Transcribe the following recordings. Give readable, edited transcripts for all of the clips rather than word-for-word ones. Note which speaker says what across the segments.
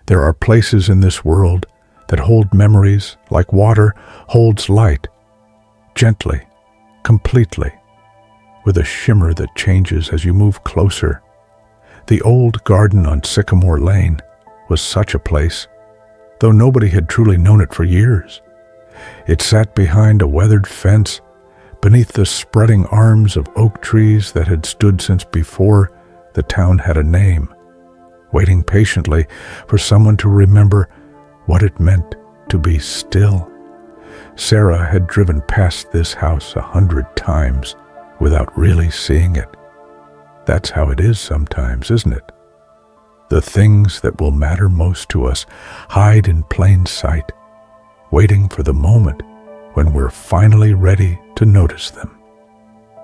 Speaker 1: There are places in this world that hold memories like water holds light, gently, completely, with a shimmer that changes as you move closer. The old garden on Sycamore Lane was such a place, though nobody had truly known it for years. It sat behind a weathered fence, beneath the spreading arms of oak trees that had stood since before the town had a name, waiting patiently for someone to remember what it meant to be still. Sarah had driven past this house 100 times without really seeing it. That's how it is sometimes, isn't it? The things that will matter most to us hide in plain sight, waiting for the moment when we're finally ready to notice them.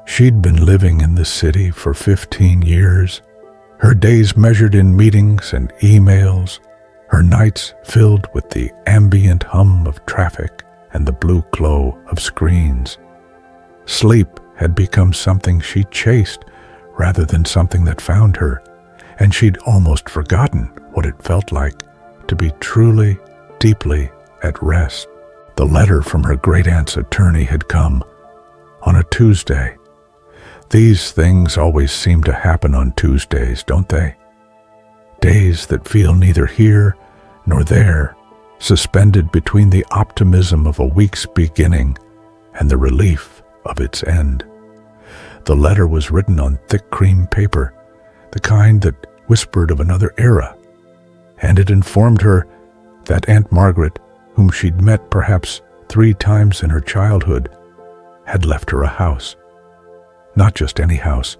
Speaker 1: She'd been living in the city for 15 years, her days measured in meetings and emails, her nights filled with the ambient hum of traffic and the blue glow of screens. Sleep had become something she chased rather than something that found her, and she'd almost forgotten what it felt like to be truly, deeply at rest. The letter from her great-aunt's attorney had come on a Tuesday. These things always seem to happen on Tuesdays, don't they? Days that feel neither here nor there, suspended between the optimism of a week's beginning and the relief of its end. The letter was written on thick cream paper, the kind that whispered of another era, and it informed her that Aunt Margaret, whom she'd met perhaps 3 times in her childhood, had left her a house. Not just any house,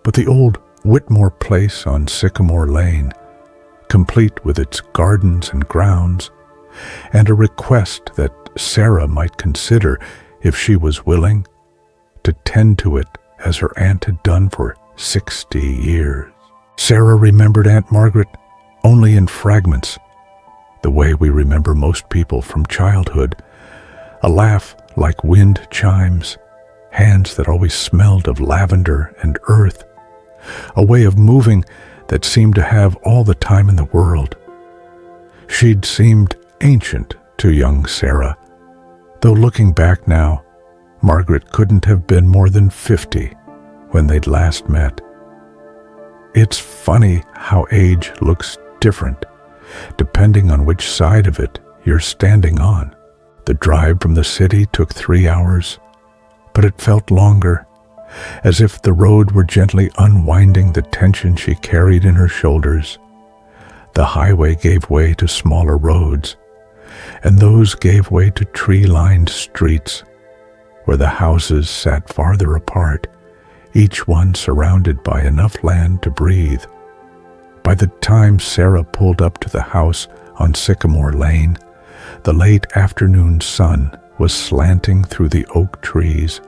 Speaker 1: but the old Whitmore place on Sycamore Lane, complete with its gardens and grounds, and a request that Sarah might consider, if she was willing, to tend to it as her aunt had done for 60 years. Sarah remembered Aunt Margaret only in fragments, the way we remember most people from childhood. A laugh like wind chimes, hands that always smelled of lavender and earth, a way of moving that seemed to have all the time in the world. She'd seemed ancient to young Sarah, though looking back now, Margaret couldn't have been more than 50 when they'd last met. It's funny how age looks different, depending on which side of it you're standing on. The drive from the city took 3 hours, but it felt longer, as if the road were gently unwinding the tension she carried in her shoulders. The highway gave way to smaller roads, and those gave way to tree-lined streets, where the houses sat farther apart, each one surrounded by enough land to breathe. By the time Sarah pulled up to the house on Sycamore Lane, the late afternoon sun was slanting through the oak trees,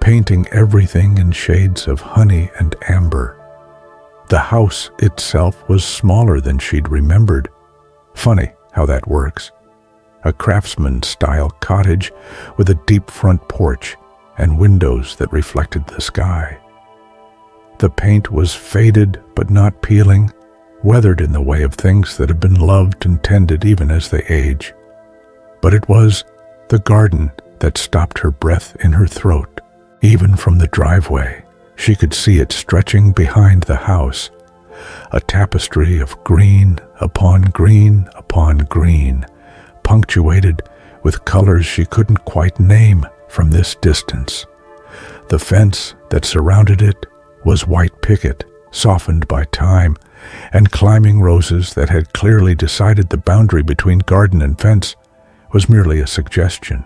Speaker 1: painting everything in shades of honey and amber. The house itself was smaller than she'd remembered. Funny how that works. A craftsman-style cottage with a deep front porch and windows that reflected the sky. The paint was faded but not peeling, weathered in the way of things that have been loved and tended even as they age. But it was the garden that stopped her breath in her throat. Even from the driveway, she could see it stretching behind the house, a tapestry of green upon green upon green, punctuated with colors she couldn't quite name from this distance. The fence that surrounded it was white picket, softened by time, and climbing roses that had clearly decided the boundary between garden and fence was merely a suggestion.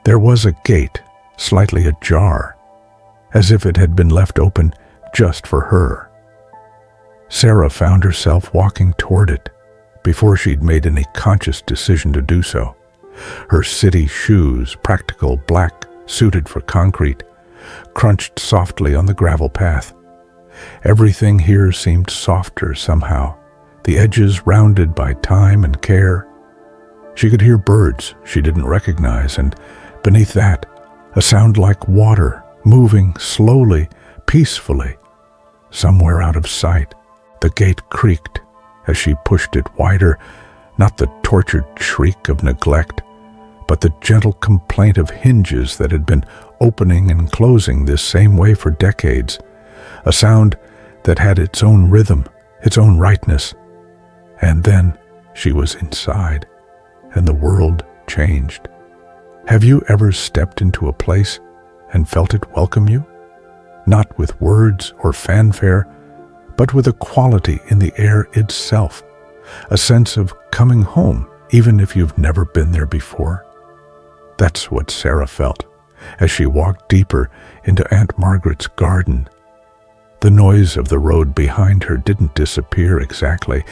Speaker 1: There was a gate, slightly ajar, as if it had been left open just for her. Sarah found herself walking toward it before she'd made any conscious decision to do so. Her city shoes, practical black, suited for concrete, crunched softly on the gravel path. Everything here seemed softer somehow, the edges rounded by time and care. She could hear birds she didn't recognize, and beneath that, a sound like water moving slowly, peacefully, somewhere out of sight. The gate creaked as she pushed it wider, not the tortured shriek of neglect, but the gentle complaint of hinges that had been opening and closing this same way for decades, a sound that had its own rhythm, its own rightness. And then she was inside, and the world changed. Have you ever stepped into a place and felt it welcome you? Not with words or fanfare, but with a quality in the air itself, a sense of coming home, even if you've never been there before. That's what Sarah felt as she walked deeper into Aunt Margaret's garden. The noise of the road behind her didn't disappear exactly,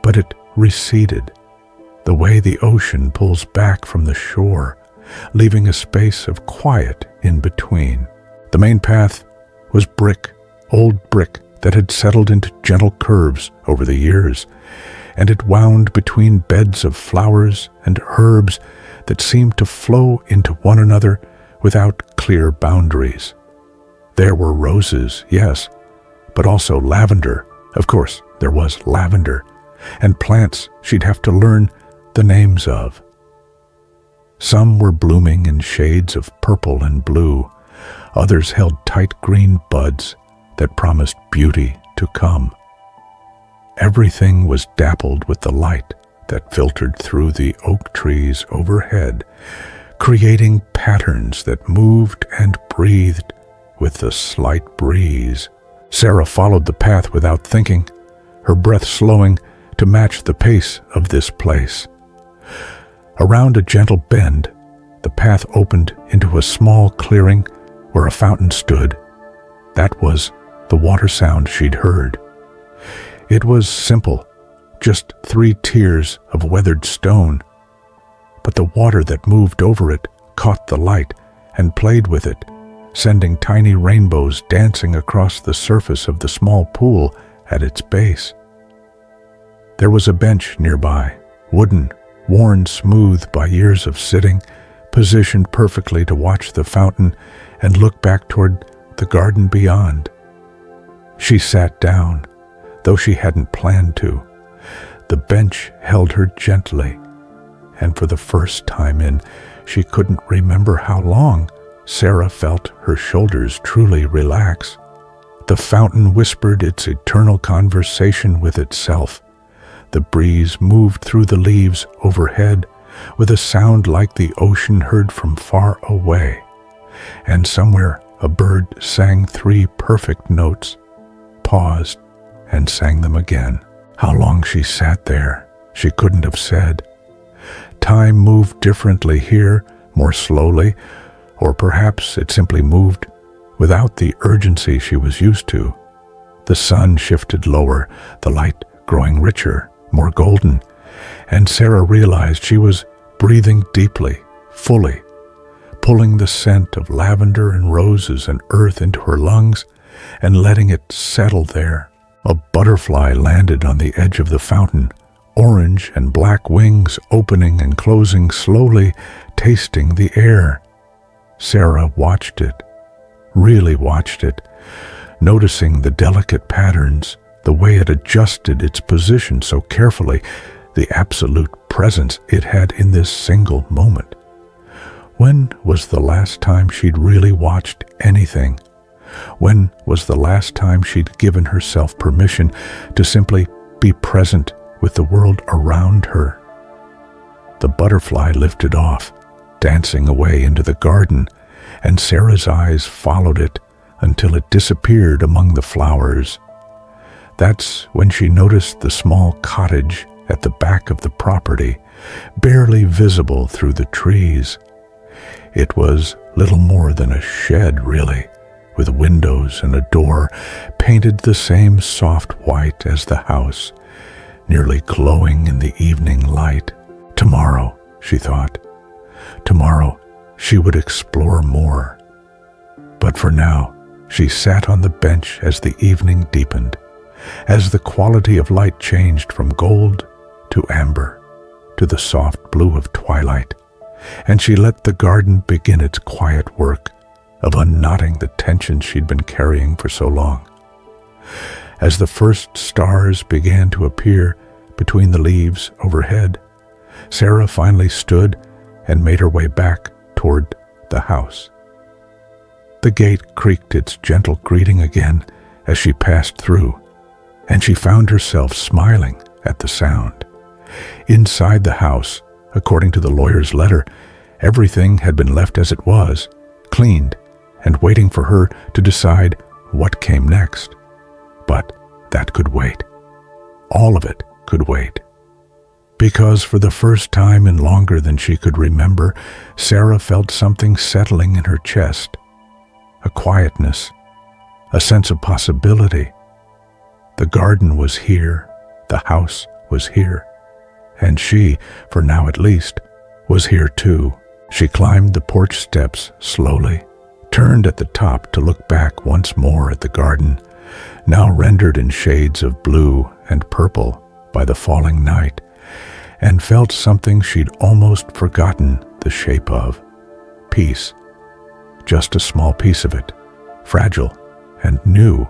Speaker 1: but it receded, the way the ocean pulls back from the shore, leaving a space of quiet in between. The main path was brick, old brick that had settled into gentle curves over the years, and it wound between beds of flowers and herbs that seemed to flow into one another without clear boundaries. There were roses, yes, but also lavender. Of course, there was lavender, and plants she'd have to learn the names of. Some were blooming in shades of purple and blue. Others held tight green buds that promised beauty to come. Everything was dappled with the light that filtered through the oak trees overhead, creating patterns that moved and breathed with the slight breeze. Sarah followed the path without thinking, her breath slowing to match the pace of this place. Around a gentle bend, the path opened into a small clearing where a fountain stood. That was the water sound she'd heard. It was simple, just 3 tiers of weathered stone, but the water that moved over it caught the light and played with it, sending tiny rainbows dancing across the surface of the small pool at its base. There was a bench nearby, wooden, worn smooth by years of sitting, positioned perfectly to watch the fountain and look back toward the garden beyond. She sat down, though she hadn't planned to. The bench held her gently, and for the first time in she couldn't remember how long, Sarah felt her shoulders truly relax. The fountain whispered its eternal conversation with itself. The breeze moved through the leaves overhead with a sound like the ocean heard from far away. And somewhere a bird sang 3 perfect notes, paused, and sang them again. How long she sat there, she couldn't have said. Time moved differently here, more slowly, or perhaps it simply moved without the urgency she was used to. The sun shifted lower, the light growing richer, more golden, and Sarah realized she was breathing deeply, fully, pulling the scent of lavender and roses and earth into her lungs and letting it settle there. A butterfly landed on the edge of the fountain, orange and black wings opening and closing slowly, tasting the air. Sarah watched it, really watched it, noticing the delicate patterns, the way it adjusted its position so carefully, the absolute presence it had in this single moment. When was the last time she'd really watched anything? When was the last time she'd given herself permission to simply be present with the world around her? The butterfly lifted off, dancing away into the garden, and Sarah's eyes followed it until it disappeared among the flowers. That's when she noticed the small cottage at the back of the property, barely visible through the trees. It was little more than a shed, really, with windows and a door painted the same soft white as the house, nearly glowing in the evening light. Tomorrow, she thought. Tomorrow she would explore more. But for now, she sat on the bench as the evening deepened, as the quality of light changed from gold to amber, to the soft blue of twilight, and she let the garden begin its quiet work of unknotting the tension she'd been carrying for so long. As the first stars began to appear between the leaves overhead, Sarah finally stood and made her way back toward the house. The gate creaked its gentle greeting again as she passed through, and she found herself smiling at the sound. Inside the house, according to the lawyer's letter, everything had been left as it was, cleaned, and waiting for her to decide what came next. But that could wait. All of it could wait. Because for the first time in longer than she could remember, Sarah felt something settling in her chest. A quietness, a sense of possibility. The garden was here, the house was here, and she, for now at least, was here too. She climbed the porch steps slowly, turned at the top to look back once more at the garden, now rendered in shades of blue and purple by the falling night, and felt something she'd almost forgotten the shape of. Peace. Just a small piece of it, fragile and new,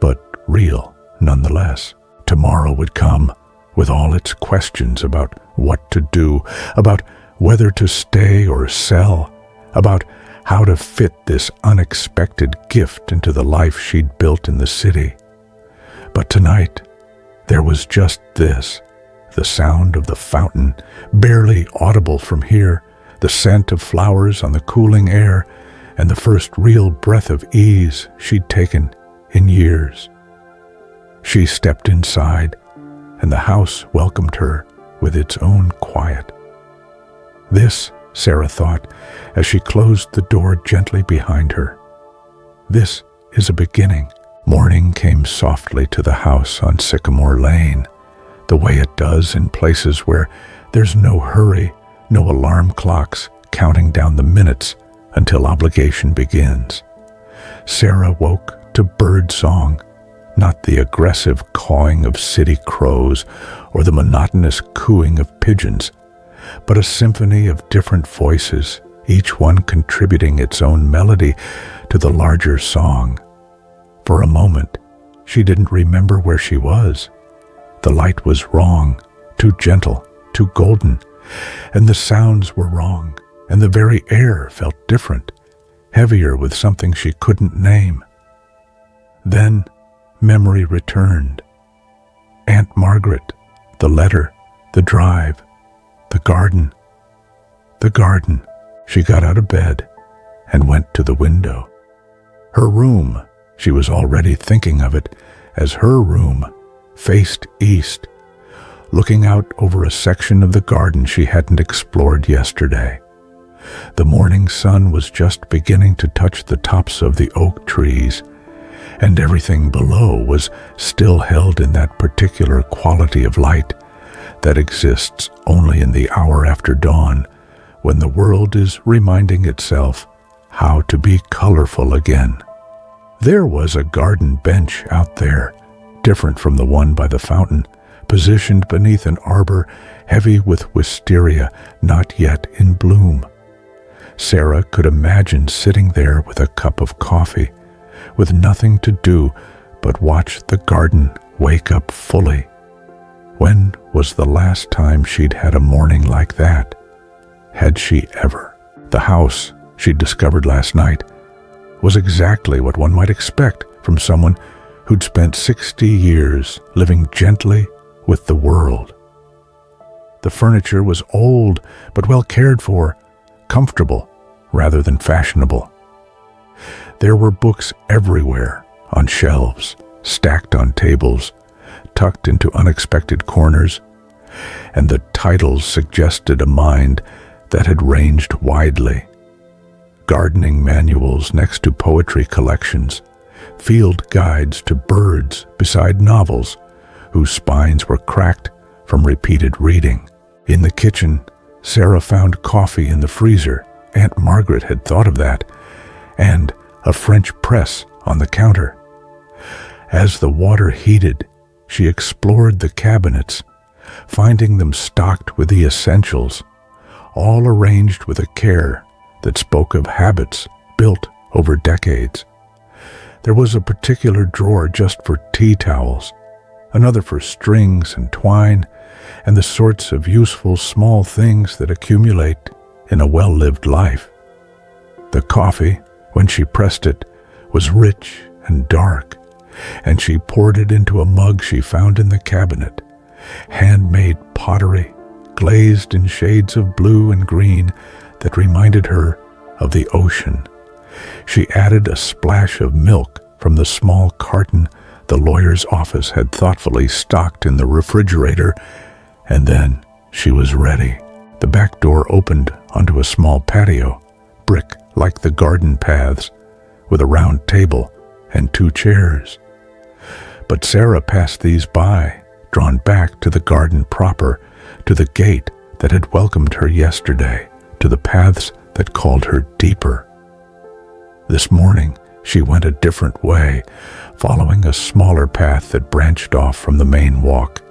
Speaker 1: but real nonetheless. Tomorrow would come with all its questions about what to do, about whether to stay or sell, about how to fit this unexpected gift into the life she'd built in the city. But tonight, there was just this, the sound of the fountain, barely audible from here, the scent of flowers on the cooling air, and the first real breath of ease she'd taken in years. She stepped inside, and the house welcomed her with its own quiet. This, Sarah thought, as she closed the door gently behind her. This is a beginning. Morning came softly to the house on Sycamore Lane, the way it does in places where there's no hurry, no alarm clocks counting down the minutes until obligation begins. Sarah woke to bird song, not the aggressive cawing of city crows or the monotonous cooing of pigeons, but a symphony of different voices, each one contributing its own melody to the larger song. For a moment, she didn't remember where she was. The light was wrong, too gentle, too golden, and the sounds were wrong, and the very air felt different, heavier with something she couldn't name. Then memory returned. Aunt Margaret, the letter, the drive, the garden. The garden. She got out of bed and went to the window. Her room, she was already thinking of it as her room, faced east, looking out over a section of the garden she hadn't explored yesterday. The morning sun was just beginning to touch the tops of the oak trees, and everything below was still held in that particular quality of light that exists only in the hour after dawn, when the world is reminding itself how to be colorful again. There was a garden bench out there, different from the one by the fountain, positioned beneath an arbor heavy with wisteria not yet in bloom. Sarah could imagine sitting there with a cup of coffee, with nothing to do but watch the garden wake up fully. When was the last time she'd had a morning like that? Had she ever? The house, she'd discovered last night, was exactly what one might expect from someone who'd spent 60 years living gently with the world. The furniture was old but well cared for, comfortable rather than fashionable. There were books everywhere, on shelves, stacked on tables, tucked into unexpected corners, and the titles suggested a mind that had ranged widely. Gardening manuals next to poetry collections, field guides to birds beside novels whose spines were cracked from repeated reading. In the kitchen, Sarah found coffee in the freezer. Aunt Margaret had thought of that, and a French press on the counter. As the water heated, she explored the cabinets, finding them stocked with the essentials, all arranged with a care that spoke of habits built over decades. There was a particular drawer just for tea towels, another for strings and twine, and the sorts of useful small things that accumulate in a well-lived life. The coffee, when she pressed it, was rich and dark, and she poured it into a mug she found in the cabinet. Handmade pottery, glazed in shades of blue and green that reminded her of the ocean. She added a splash of milk from the small carton the lawyer's office had thoughtfully stocked in the refrigerator, and then she was ready. The back door opened onto a small patio, brick like the garden paths, with a round table and 2 chairs. But Sarah passed these by, drawn back to the garden proper, to the gate that had welcomed her yesterday, to the paths that called her deeper. This morning, she went a different way, following a smaller path that branched off from the main walk.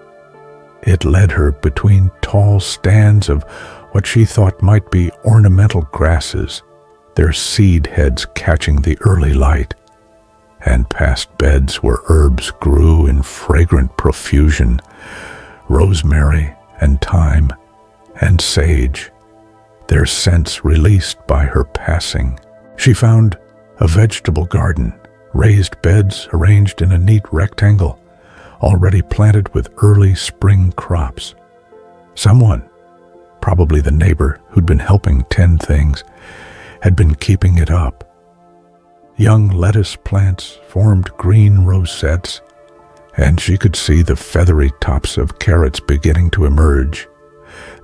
Speaker 1: It led her between tall stands of what she thought might be ornamental grasses, their seed heads catching the early light, and past beds where herbs grew in fragrant profusion, rosemary and thyme and sage, their scents released by her passing. She found a vegetable garden, raised beds arranged in a neat rectangle, already planted with early spring crops. Someone, probably the neighbor who'd been helping tend things, had been keeping it up. Young lettuce plants formed green rosettes, and she could see the feathery tops of carrots beginning to emerge.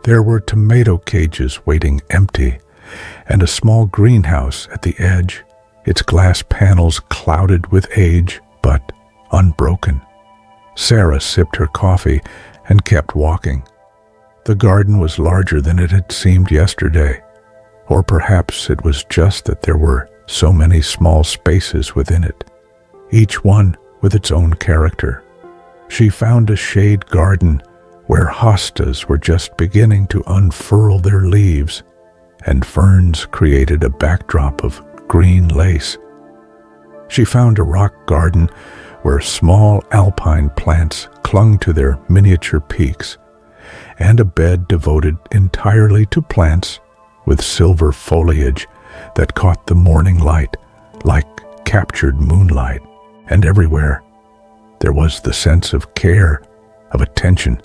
Speaker 1: There were tomato cages waiting empty, and a small greenhouse at the edge, its glass panels clouded with age, but unbroken. Sarah sipped her coffee and kept walking. The garden was larger than it had seemed yesterday, or perhaps it was just that there were so many small spaces within it, each one with its own character. She found a shade garden where hostas were just beginning to unfurl their leaves, and ferns created a backdrop of green lace. She found a rock garden where small alpine plants clung to their miniature peaks, and a bed devoted entirely to plants with silver foliage that caught the morning light like captured moonlight. And everywhere there was the sense of care, of attention,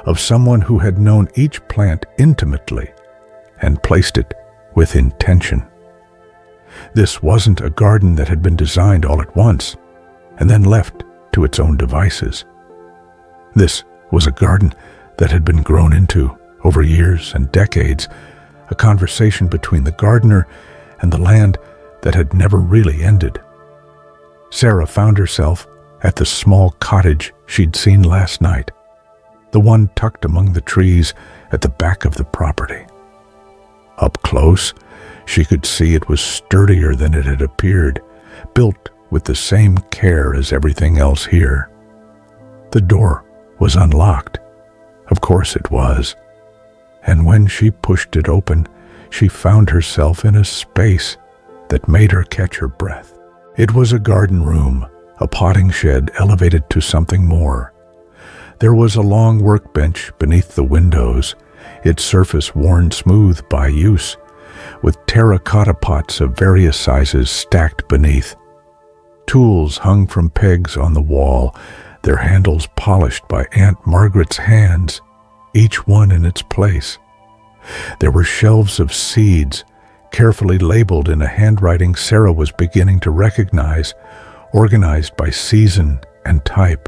Speaker 1: of someone who had known each plant intimately and placed it with intention. This wasn't a garden that had been designed all at once and then left to its own devices. This was a garden that had been grown into over years and decades, a conversation between the gardener and the land that had never really ended. Sarah found herself at the small cottage she'd seen last night, the one tucked among the trees at the back of the property. Up close, she could see it was sturdier than it had appeared, built with the same care as everything else here. The door was unlocked. Of course it was. And when she pushed it open, she found herself in a space that made her catch her breath. It was a garden room, a potting shed elevated to something more. There was a long workbench beneath the windows, its surface worn smooth by use, with terracotta pots of various sizes stacked beneath. Tools hung from pegs on the wall, their handles polished by Aunt Margaret's hands, each one in its place. There were shelves of seeds, carefully labeled in a handwriting Sarah was beginning to recognize, organized by season and type.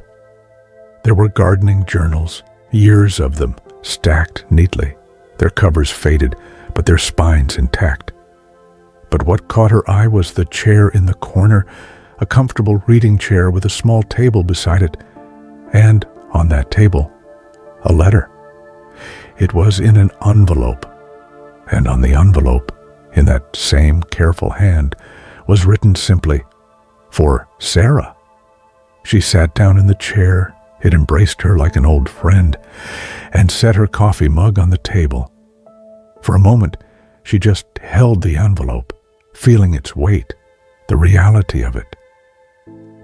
Speaker 1: There were gardening journals, years of them, stacked neatly, their covers faded, but their spines intact. But what caught her eye was the chair in the corner, a comfortable reading chair with a small table beside it, and on that table, a letter. It was in an envelope, and on the envelope, in that same careful hand, was written simply, "For Sarah." She sat down in the chair. It embraced her like an old friend, and set her coffee mug on the table. For a moment, she just held the envelope, feeling its weight, the reality of it.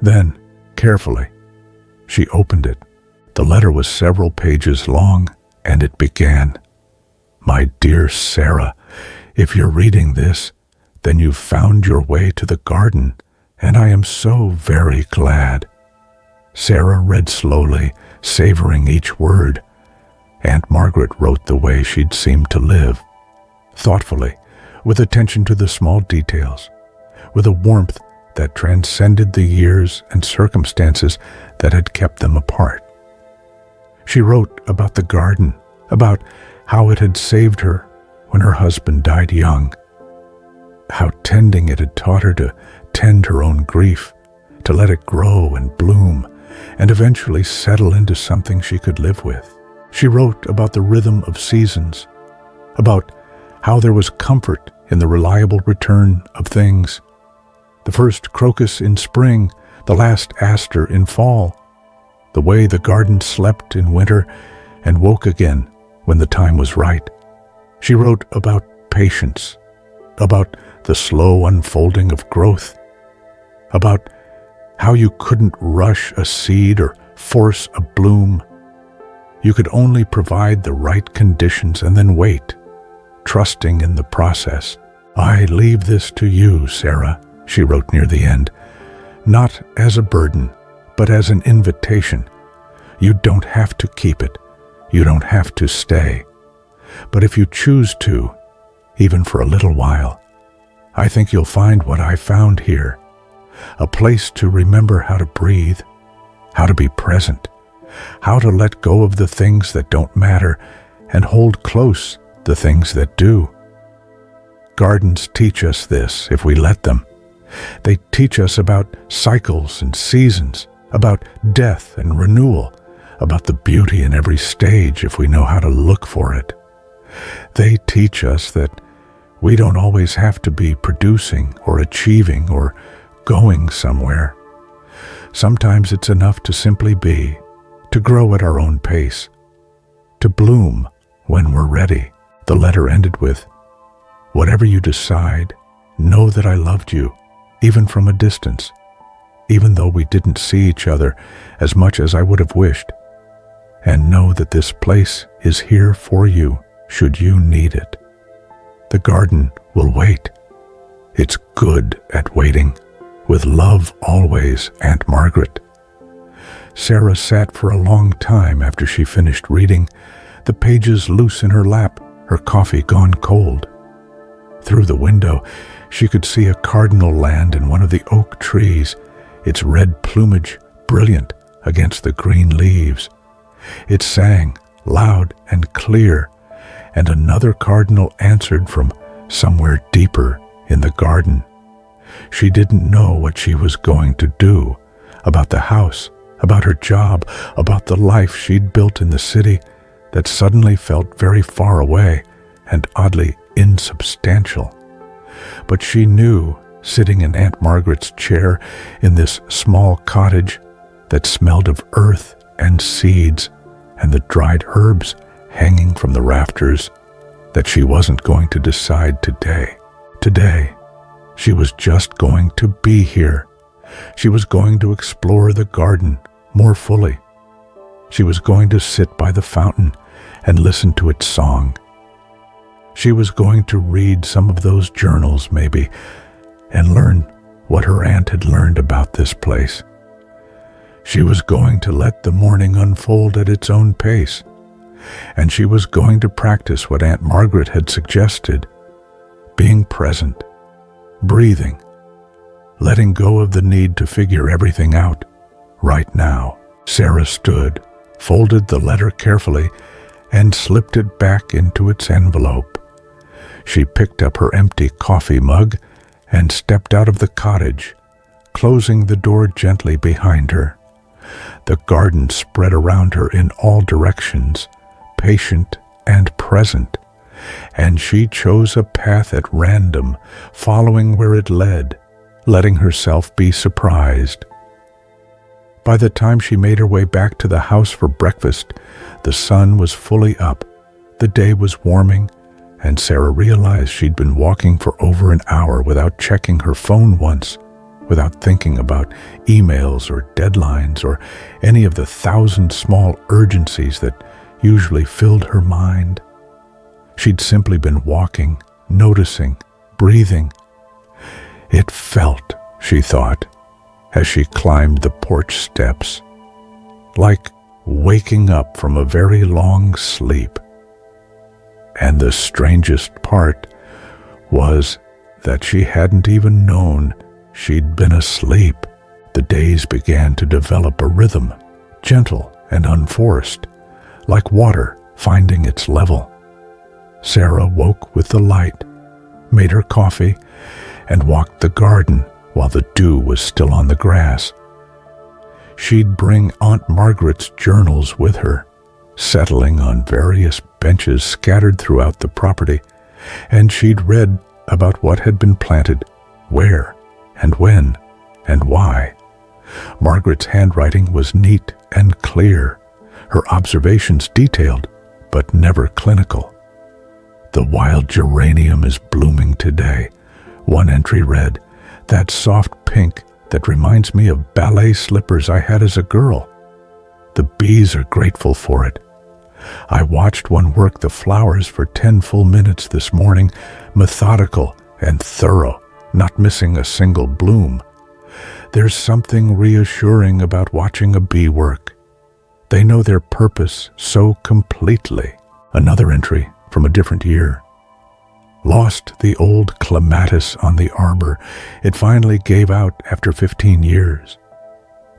Speaker 1: Then, carefully, she opened it. The letter was several pages long, and it began, "My dear Sarah, if you're reading this, then you've found your way to the garden, and I am so very glad." Sarah read slowly, savoring each word. Aunt Margaret wrote the way she'd seemed to live, thoughtfully, with attention to the small details, with a warmth that transcended the years and circumstances that had kept them apart. She wrote about the garden, about how it had saved her when her husband died young, how tending it had taught her to tend her own grief, to let it grow and bloom, and eventually settle into something she could live with. She wrote about the rhythm of seasons, about how there was comfort in the reliable return of things. The first crocus in spring, the last aster in fall, the way the garden slept in winter and woke again when the time was right. She wrote about patience, about the slow unfolding of growth, about how you couldn't rush a seed or force a bloom. You could only provide the right conditions and then wait, trusting in the process. "I leave this to you, Sarah," she wrote near the end, "not as a burden, but as an invitation. You don't have to keep it. You don't have to stay. But if you choose to, even for a little while, I think you'll find what I found here, a place to remember how to breathe, how to be present, how to let go of the things that don't matter and hold close the things that do." Gardens teach us this if we let them. They teach us about cycles and seasons, about death and renewal, about the beauty in every stage if we know how to look for it. They teach us that we don't always have to be producing or achieving or going somewhere. Sometimes it's enough to simply be, to grow at our own pace, to bloom when we're ready. The letter ended with, "Whatever you decide, know that I loved you, even from a distance, even though we didn't see each other as much as I would have wished. And know that this place is here for you, should you need it. The garden will wait. It's good at waiting. With love always, Aunt Margaret." Sarah sat for a long time after she finished reading, the pages loose in her lap, her coffee gone cold. Through the window, she could see a cardinal land in one of the oak trees, its red plumage brilliant against the green leaves. It sang loud and clear, and another cardinal answered from somewhere deeper in the garden. She didn't know what she was going to do, about the house, about her job, about the life she'd built in the city that suddenly felt very far away and oddly insubstantial. But she knew, sitting in Aunt Margaret's chair in this small cottage that smelled of earth and seeds and the dried herbs hanging from the rafters, that she wasn't going to decide today. Today, she was just going to be here. She was going to explore the garden more fully. She was going to sit by the fountain and listen to its song. She was going to read some of those journals, maybe, and learn what her aunt had learned about this place. She was going to let the morning unfold at its own pace, and she was going to practice what Aunt Margaret had suggested, being present, breathing, letting go of the need to figure everything out right now. Sarah stood, folded the letter carefully, and slipped it back into its envelope. She picked up her empty coffee mug and stepped out of the cottage, closing the door gently behind her. The garden spread around her in all directions, patient and present, and she chose a path at random, following where it led, letting herself be surprised. By the time she made her way back to the house for breakfast, the sun was fully up, the day was warming, and Sarah realized she'd been walking for over an hour without checking her phone once. without thinking about emails or deadlines or any of the 1,000 small urgencies that usually filled her mind. She'd simply been walking, noticing, breathing. It felt, she thought, as she climbed the porch steps, like waking up from a very long sleep. And the strangest part was that she hadn't even known she'd been asleep. The days began to develop a rhythm, gentle and unforced, like water finding its level. Sarah woke with the light, made her coffee, and walked the garden while the dew was still on the grass. She'd bring Aunt Margaret's journals with her, settling on various benches scattered throughout the property, and she'd read about what had been planted, where, and when, and why. Margaret's handwriting was neat and clear, her observations detailed, but never clinical. "The wild geranium is blooming today," one entry read, "that soft pink that reminds me of ballet slippers I had as a girl. The bees are grateful for it. I watched one work the flowers for 10 full minutes this morning, methodical and thorough, not missing a single bloom. There's something reassuring about watching a bee work. They know their purpose so completely." Another entry from a different year. "Lost the old clematis on the arbor. It finally gave out after 15 years.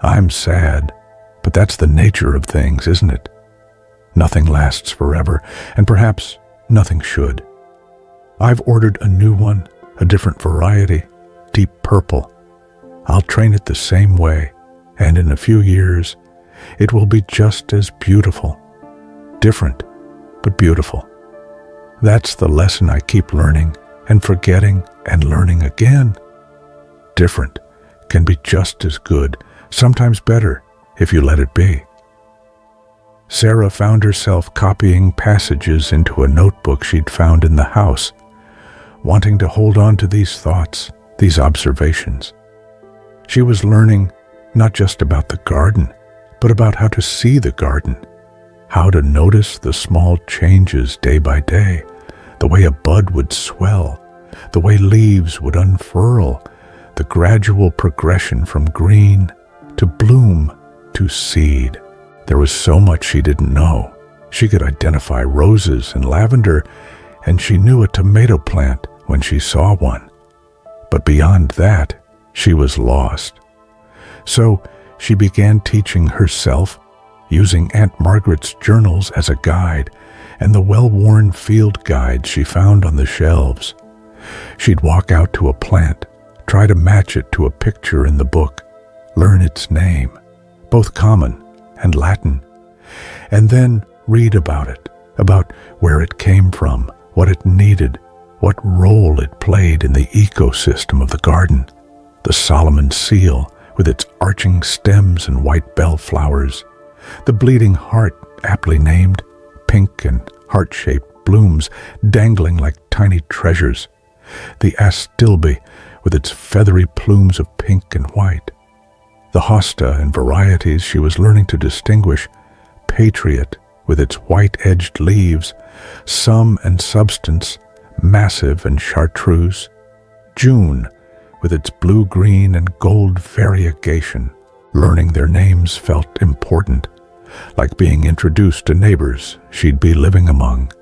Speaker 1: I'm sad, but that's the nature of things, isn't it? Nothing lasts forever, and perhaps nothing should. I've ordered a new one, a different variety, deep purple. I'll train it the same way, and in a few years, it will be just as beautiful. Different, but beautiful. That's the lesson I keep learning and forgetting and learning again. Different can be just as good, sometimes better, if you let it be." Sarah found herself copying passages into a notebook she'd found in the house, wanting to hold on to these thoughts, these observations. She was learning not just about the garden, but about how to see the garden, how to notice the small changes day by day, the way a bud would swell, the way leaves would unfurl, the gradual progression from green to bloom to seed. There was so much she didn't know. She could identify roses and lavender, and she knew a tomato plant when she saw one. But beyond that, she was lost. So she began teaching herself, using Aunt Margaret's journals as a guide and the well-worn field guides she found on the shelves. She'd walk out to a plant, try to match it to a picture in the book, learn its name, both common and Latin, and then read about it, about where it came from, what it needed, what role it played in the ecosystem of the garden. The Solomon seal, with its arching stems and white bell flowers, the bleeding heart, aptly named, pink and heart-shaped blooms dangling like tiny treasures, the astilbe with its feathery plumes of pink and white, the hosta and varieties she was learning to distinguish, patriot with its white-edged leaves, sum and substance, massive and chartreuse, June with its blue-green and gold variegation. Learning their names felt important, like being introduced to neighbors she'd be living among.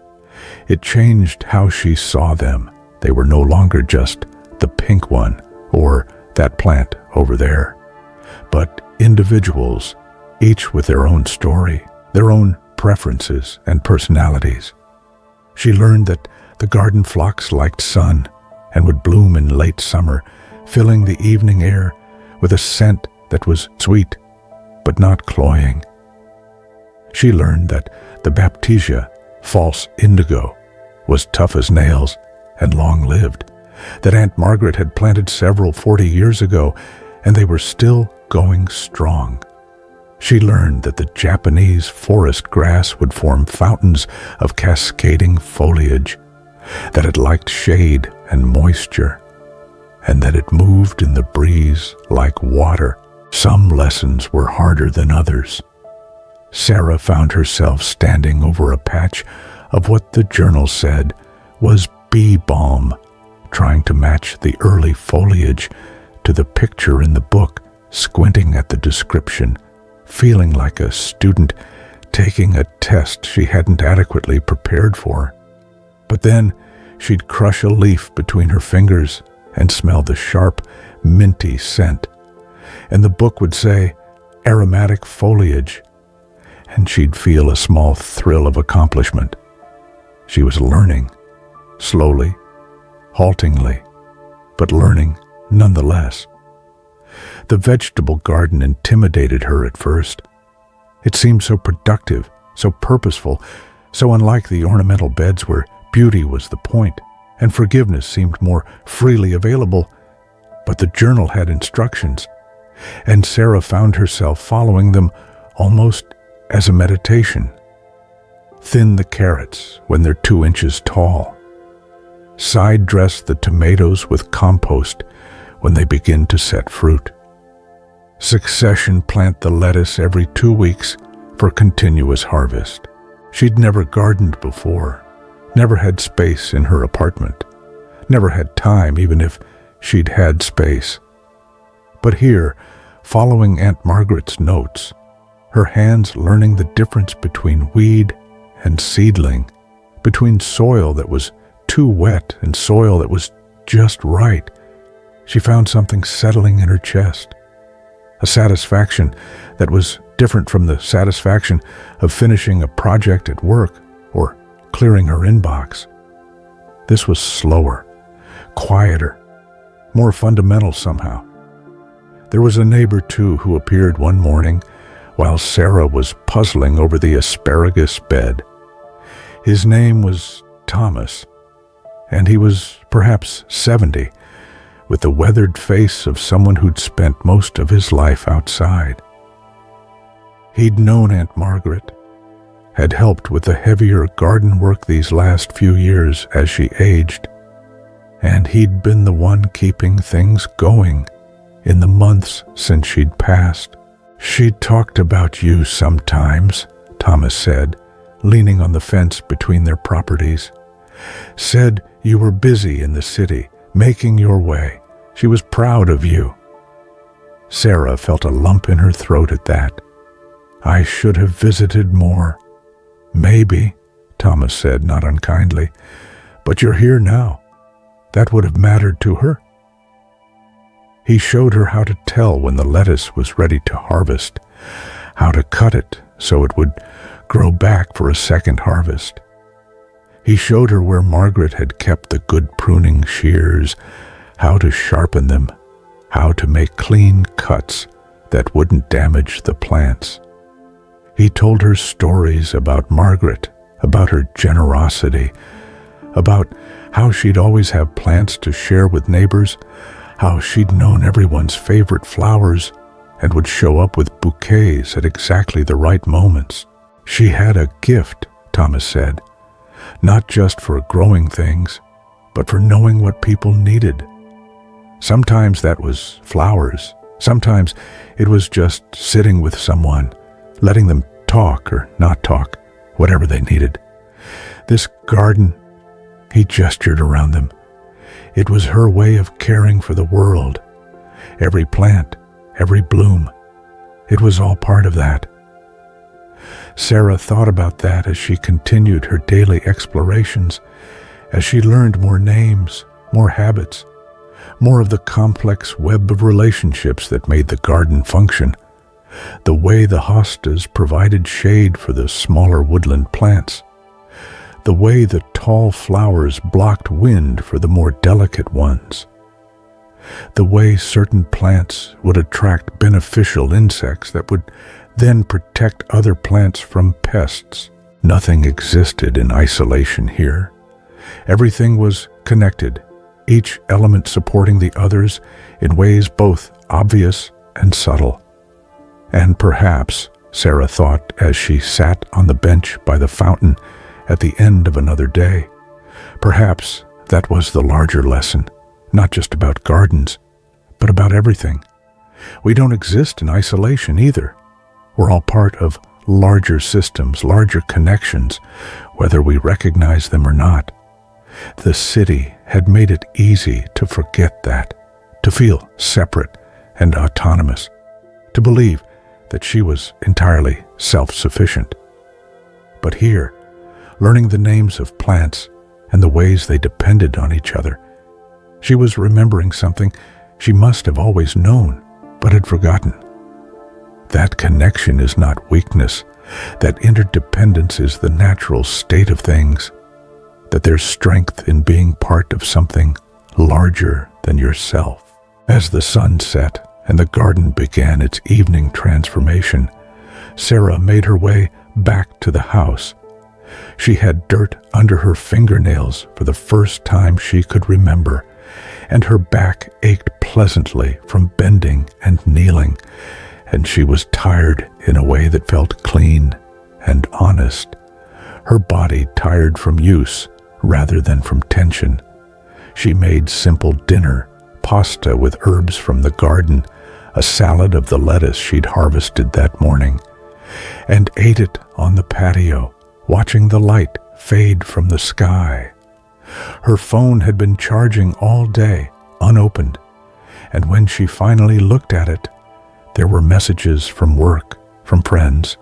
Speaker 1: It changed how she saw them. They were no longer just the pink one or that plant over there, but individuals, each with their own story, their own preferences and personalities. She learned that the garden phlox liked sun and would bloom in late summer, filling the evening air with a scent that was sweet but not cloying. She learned that the baptisia, false indigo, was tough as nails and long-lived, that Aunt Margaret had planted several 40 years ago, and they were still going strong. She learned that the Japanese forest grass would form fountains of cascading foliage, that it liked shade and moisture, and that it moved in the breeze like water. Some lessons were harder than others. Sarah found herself standing over a patch of what the journal said was bee balm, trying to match the early foliage to the picture in the book, squinting at the description, feeling like a student taking a test she hadn't adequately prepared for. But then she'd crush a leaf between her fingers and smell the sharp, minty scent, and the book would say, aromatic foliage, and she'd feel a small thrill of accomplishment. She was learning, slowly, haltingly, but learning nonetheless. The vegetable garden intimidated her at first. It seemed so productive, so purposeful, so unlike the ornamental beds where beauty was the point, and forgiveness seemed more freely available. But the journal had instructions, and Sarah found herself following them almost as a meditation. Thin the carrots when they're 2 inches tall. Side dress the tomatoes with compost when they begin to set fruit. Succession plant the lettuce every 2 weeks for continuous harvest. She'd never gardened before, never had space in her apartment, never had time even if she'd had space. But here, following Aunt Margaret's notes, her hands learning the difference between weed and seedling, between soil that was too wet and soil that was just right, she found something settling in her chest, a satisfaction that was different from the satisfaction of finishing a project at work or clearing her inbox. This was slower, quieter, more fundamental somehow. There was a neighbor, too, who appeared one morning while Sarah was puzzling over the asparagus bed. His name was Thomas, and he was perhaps 70, with the weathered face of someone who'd spent most of his life outside. He'd known Aunt Margaret, had helped with the heavier garden work these last few years as she aged, and he'd been the one keeping things going in the months since she'd passed. "She talked about you sometimes," Thomas said, leaning on the fence between their properties. "Said you were busy in the city, making your way. She was proud of you." Sarah felt a lump in her throat at that. "I should have visited more." "Maybe," Thomas said, not unkindly, "but you're here now. That would have mattered to her." He showed her how to tell when the lettuce was ready to harvest, how to cut it so it would grow back for a second harvest. He showed her where Margaret had kept the good pruning shears, how to sharpen them, how to make clean cuts that wouldn't damage the plants. He told her stories about Margaret, about her generosity, about how she'd always have plants to share with neighbors, how she'd known everyone's favorite flowers and would show up with bouquets at exactly the right moments. She had a gift, Thomas said, not just for growing things, but for knowing what people needed. Sometimes that was flowers. Sometimes it was just sitting with someone, letting them talk or not talk, whatever they needed. This garden, he gestured around them. It was her way of caring for the world. Every plant, every bloom, it was all part of that. Sarah thought about that as she continued her daily explorations, as she learned more names, more habits, more of the complex web of relationships that made the garden function, the way the hostas provided shade for the smaller woodland plants, the way the tall flowers blocked wind for the more delicate ones, the way certain plants would attract beneficial insects that would then protect other plants from pests. Nothing existed in isolation here. Everything was connected, each element supporting the others in ways both obvious and subtle. And perhaps, Sarah thought as she sat on the bench by the fountain at the end of another day, perhaps that was the larger lesson. not just about gardens, but about everything. We don't exist in isolation either. We're all part of larger systems, larger connections, whether we recognize them or not. The city had made it easy to forget that, to feel separate and autonomous, to believe that she was entirely self-sufficient. But here, learning the names of plants and the ways they depended on each other, she was remembering something she must have always known, but had forgotten. That connection is not weakness. That interdependence is the natural state of things. That there's strength in being part of something larger than yourself. As the sun set and the garden began its evening transformation, Sarah made her way back to the house. She had dirt under her fingernails for the first time she could remember, and her back ached pleasantly from bending and kneeling, and she was tired in a way that felt clean and honest. Her body tired from use rather than from tension. She made simple dinner, pasta with herbs from the garden, a salad of the lettuce she'd harvested that morning, and ate it on the patio, watching the light fade from the sky. Her phone had been charging all day, unopened, and when she finally looked at it, there were messages from work, from friends,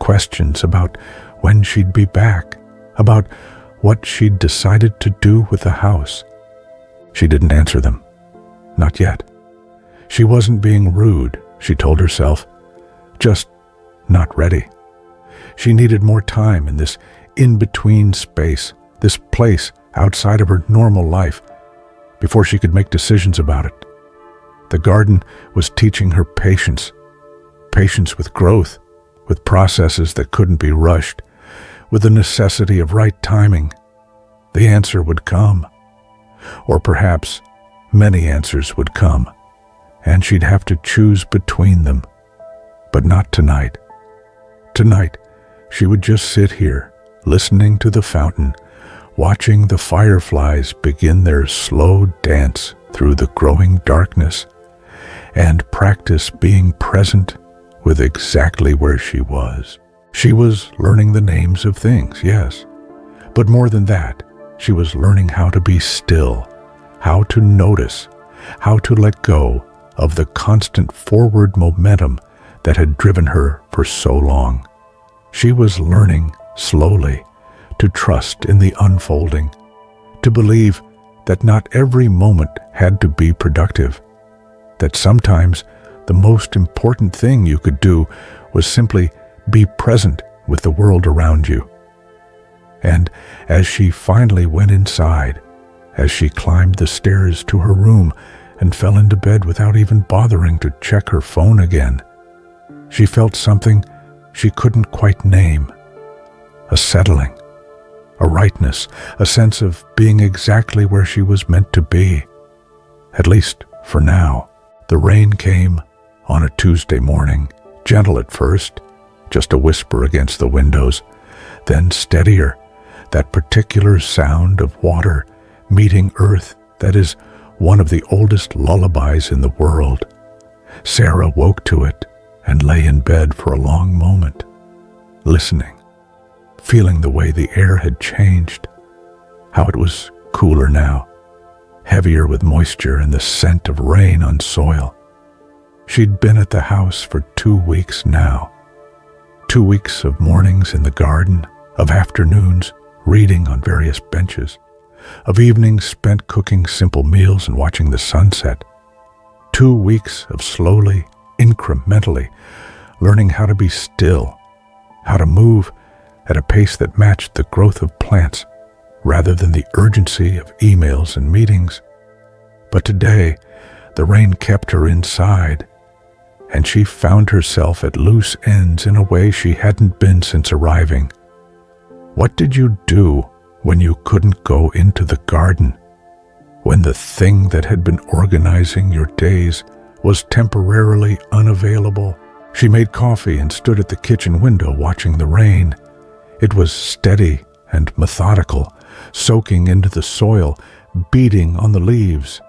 Speaker 1: questions about when she'd be back, about what she'd decided to do with the house. She didn't answer them. Not yet. She wasn't being rude, she told herself, just not ready. She needed more time in this in-between space, this place outside of her normal life, before she could make decisions about it. The garden was teaching her patience with growth, with processes that couldn't be rushed, with the necessity of right timing. The answer would come, or perhaps many answers would come, and she'd have to choose between them. But not tonight. Tonight, she would just sit here, listening to the fountain, watching the fireflies begin their slow dance through the growing darkness, and practice being present with exactly where she was. She was learning the names of things, yes, but more than that, she was learning how to be still, how to notice, how to let go of the constant forward momentum that had driven her for so long. She was learning slowly to trust in the unfolding, to believe that not every moment had to be productive, that sometimes the most important thing you could do was simply be present with the world around you. And as she finally went inside, as she climbed the stairs to her room and fell into bed without even bothering to check her phone again, she felt something she couldn't quite name. A settling, a rightness, a sense of being exactly where she was meant to be. At least for now. The rain came on a Tuesday morning, gentle at first, just a whisper against the windows, then steadier, that particular sound of water meeting earth that is one of the oldest lullabies in the world. Sarah woke to it and lay in bed for a long moment, listening, feeling the way the air had changed, how it was cooler now, heavier with moisture and the scent of rain on soil. She'd been at the house for 2 weeks now. 2 weeks of mornings in the garden, of afternoons reading on various benches, of evenings spent cooking simple meals and watching the sunset. 2 weeks of slowly, incrementally, learning how to be still, how to move at a pace that matched the growth of plants rather than the urgency of emails and meetings. But today, the rain kept her inside, and she found herself at loose ends in a way she hadn't been since arriving. What did you do when you couldn't go into the garden? When the thing that had been organizing your days was temporarily unavailable? She made coffee and stood at the kitchen window watching the rain. It was steady and methodical, soaking into the soil, beating on the leaves.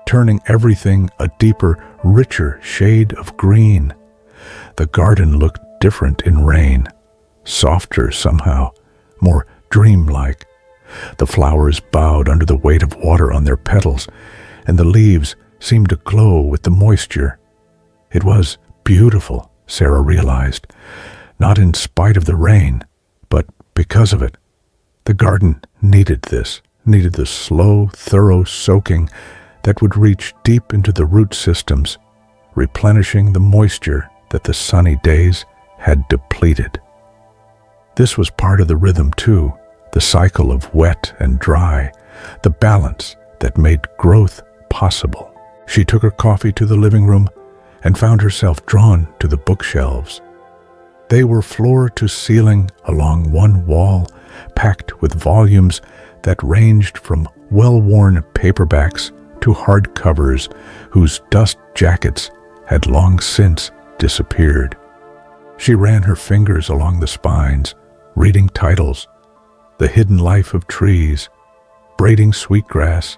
Speaker 1: turning everything a deeper, richer shade of green. The garden looked different in rain, softer somehow, more dreamlike. The flowers bowed under the weight of water on their petals, and the leaves seemed to glow with the moisture. It was beautiful, Sarah realized, not in spite of the rain, but because of it. The garden needed this, needed the slow, thorough soaking that would reach deep into the root systems, replenishing the moisture that the sunny days had depleted. This was part of the rhythm too, the cycle of wet and dry, the balance that made growth possible. She took her coffee to the living room and found herself drawn to the bookshelves. They were floor to ceiling along one wall, packed with volumes that ranged from well-worn paperbacks to hardcovers whose dust jackets had long since disappeared. She ran her fingers along the spines, reading titles: The Hidden Life of Trees, Braiding Sweetgrass,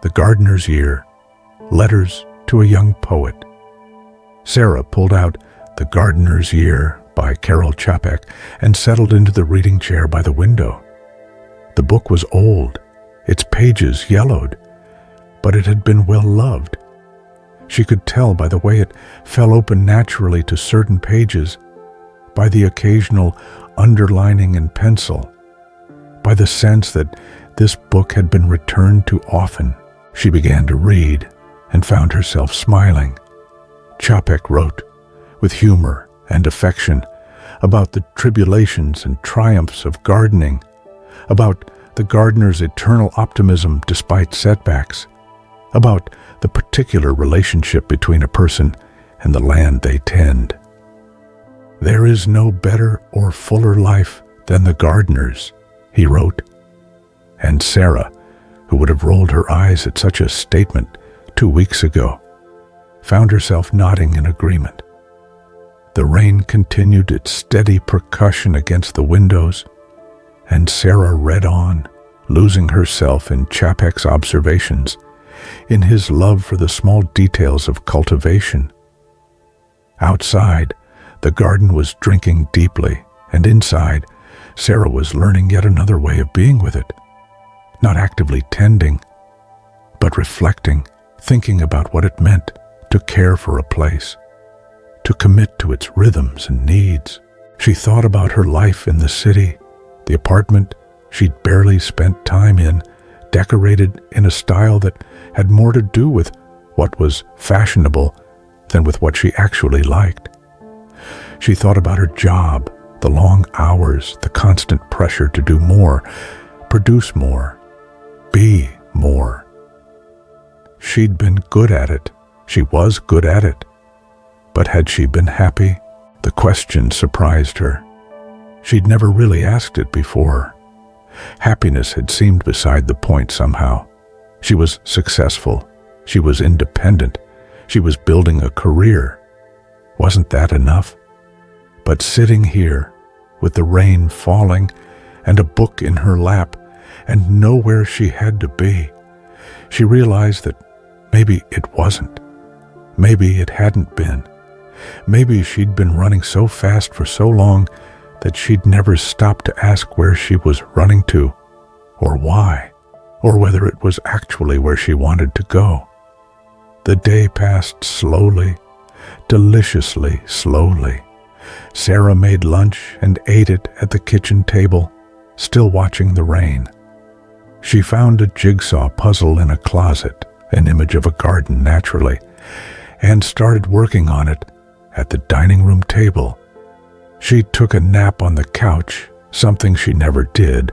Speaker 1: The Gardener's Year, Letters to a Young Poet. Sarah pulled out The Gardener's Year by Carol Chapek and settled into the reading chair by the window. The book was old, its pages yellowed, but it had been well loved. She could tell by the way it fell open naturally to certain pages, by the occasional underlining in pencil, by the sense that this book had been returned to often. She began to read and found herself smiling. Chapek wrote, with humor and affection, about the tribulations and triumphs of gardening, about the gardener's eternal optimism despite setbacks, about the particular relationship between a person and the land they tend. There is no better or fuller life than the gardener's, he wrote. And Sarah, who would have rolled her eyes at such a statement 2 weeks ago, found herself nodding in agreement. The rain continued its steady percussion against the windows, and Sarah read on, losing herself in Chapek's observations, in his love for the small details of cultivation. Outside, the garden was drinking deeply, and inside, Sarah was learning yet another way of being with it. Not actively tending, but reflecting, thinking about what it meant to care for a place, to commit to its rhythms and needs. She thought about her life in the city, the apartment she'd barely spent time in, decorated in a style that had more to do with what was fashionable than with what she actually liked. She thought about her job, the long hours, the constant pressure to do more, produce more, be more. She'd been good at it. She was good at it. But had she been happy? The question surprised her. She'd never really asked it before. Happiness had seemed beside the point somehow. She was successful. She was independent. She was building a career. Wasn't that enough? But sitting here, with the rain falling and a book in her lap, and nowhere she had to be, she realized that maybe it wasn't. Maybe it hadn't been. Maybe she'd been running so fast for so long that she'd never stopped to ask where she was running to, or why, or whether it was actually where she wanted to go. The day passed slowly, deliciously slowly. Sarah made lunch and ate it at the kitchen table, still watching the rain. She found a jigsaw puzzle in a closet, an image of a garden naturally, and started working on it at the dining room table. She took a nap on the couch, something she never did,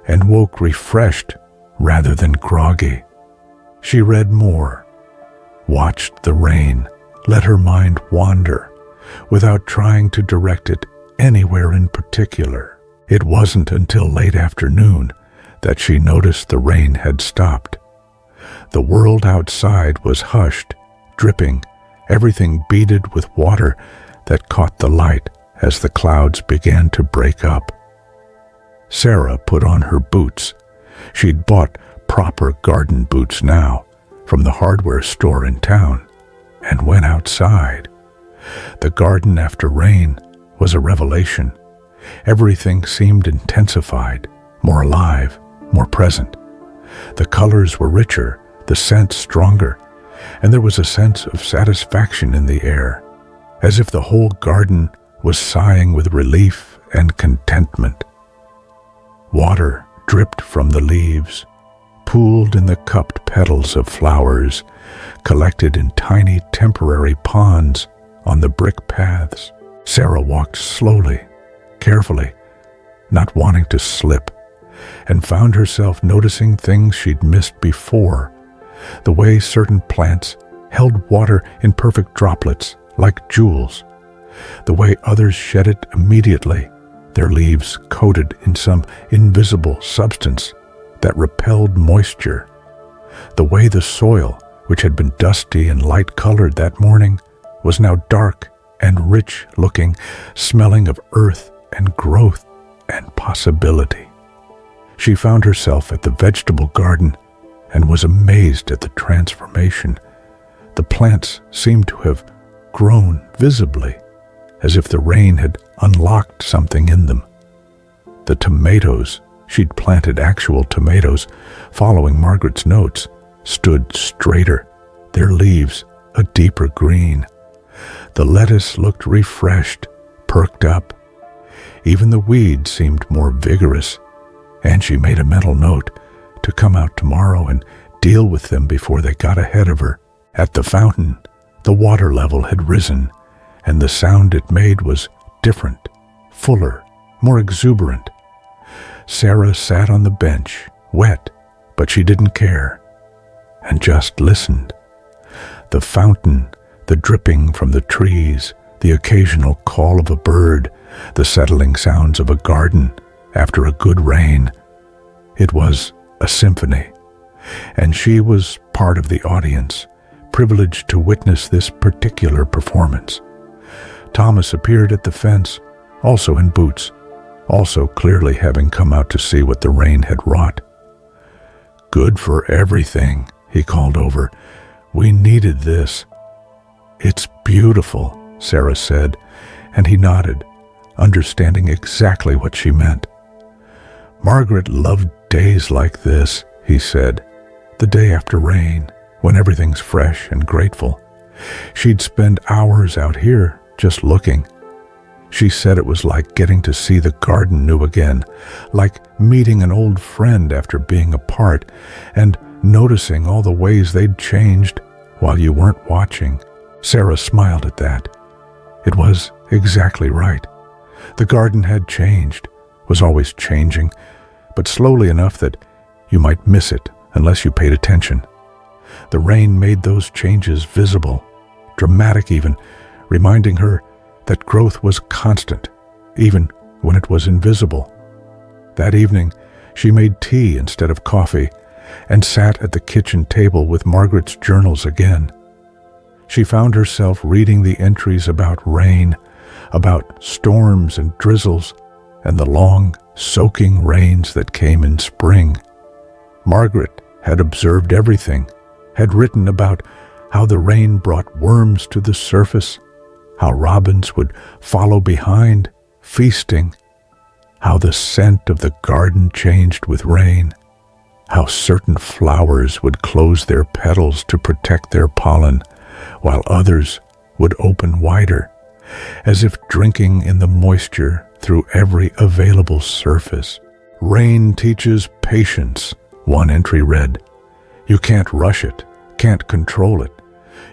Speaker 1: and woke refreshed rather than groggy. She read more, watched the rain, let her mind wander, without trying to direct it anywhere in particular. It wasn't until late afternoon that she noticed the rain had stopped. The world outside was hushed, dripping, everything beaded with water that caught the light as the clouds began to break up. Sarah put on her boots. She'd bought proper garden boots now, from the hardware store in town and went outside. The garden after rain was a revelation. Everything seemed intensified, more alive, more present. The colors were richer, the scents stronger, and there was a sense of satisfaction in the air, as if the whole garden was sighing with relief and contentment. Water dripped from the leaves, pooled in the cupped petals of flowers, collected in tiny temporary ponds on the brick paths. Sarah walked slowly, carefully, not wanting to slip, and found herself noticing things she'd missed before. The way certain plants held water in perfect droplets, like jewels. The way others shed it immediately, their leaves coated in some invisible substance that repelled moisture. The way the soil, which had been dusty and light-colored that morning, was now dark and rich-looking, smelling of earth and growth and possibility. She found herself at the vegetable garden and was amazed at the transformation. The plants seemed to have grown visibly, as if the rain had unlocked something in them. The tomatoes, she'd planted actual tomatoes, following Margaret's notes, stood straighter, their leaves a deeper green. The lettuce looked refreshed, perked up. Even the weeds seemed more vigorous, and she made a mental note to come out tomorrow and deal with them before they got ahead of her. At the fountain, the water level had risen, and the sound it made was different, fuller, more exuberant. Sarah sat on the bench, wet, but she didn't care, and just listened. The fountain, the dripping from the trees, the occasional call of a bird, the settling sounds of a garden after a good rain. It was a symphony, and she was part of the audience, privileged to witness this particular performance. Thomas appeared at the fence, also in boots, also clearly having come out to see what the rain had wrought. "Good for everything," he called over. "We needed this." "It's beautiful," Sarah said, and he nodded, understanding exactly what she meant. "Margaret loved days like this," he said, "the day after rain, when everything's fresh and grateful. She'd spend hours out here just looking. She said it was like getting to see the garden new again, like meeting an old friend after being apart, and noticing all the ways they'd changed while you weren't watching." Sarah smiled at that. It was exactly right. The garden had changed, was always changing, but slowly enough that you might miss it unless you paid attention. The rain made those changes visible, dramatic even, reminding her that growth was constant, even when it was invisible. That evening, she made tea instead of coffee and sat at the kitchen table with Margaret's journals again. She found herself reading the entries about rain, about storms and drizzles, and the long, soaking rains that came in spring. Margaret had observed everything, had written about how the rain brought worms to the surface, how robins would follow behind, feasting, how the scent of the garden changed with rain, how certain flowers would close their petals to protect their pollen, while others would open wider, as if drinking in the moisture through every available surface. "Rain teaches patience," one entry read. "You can't rush it, can't control it.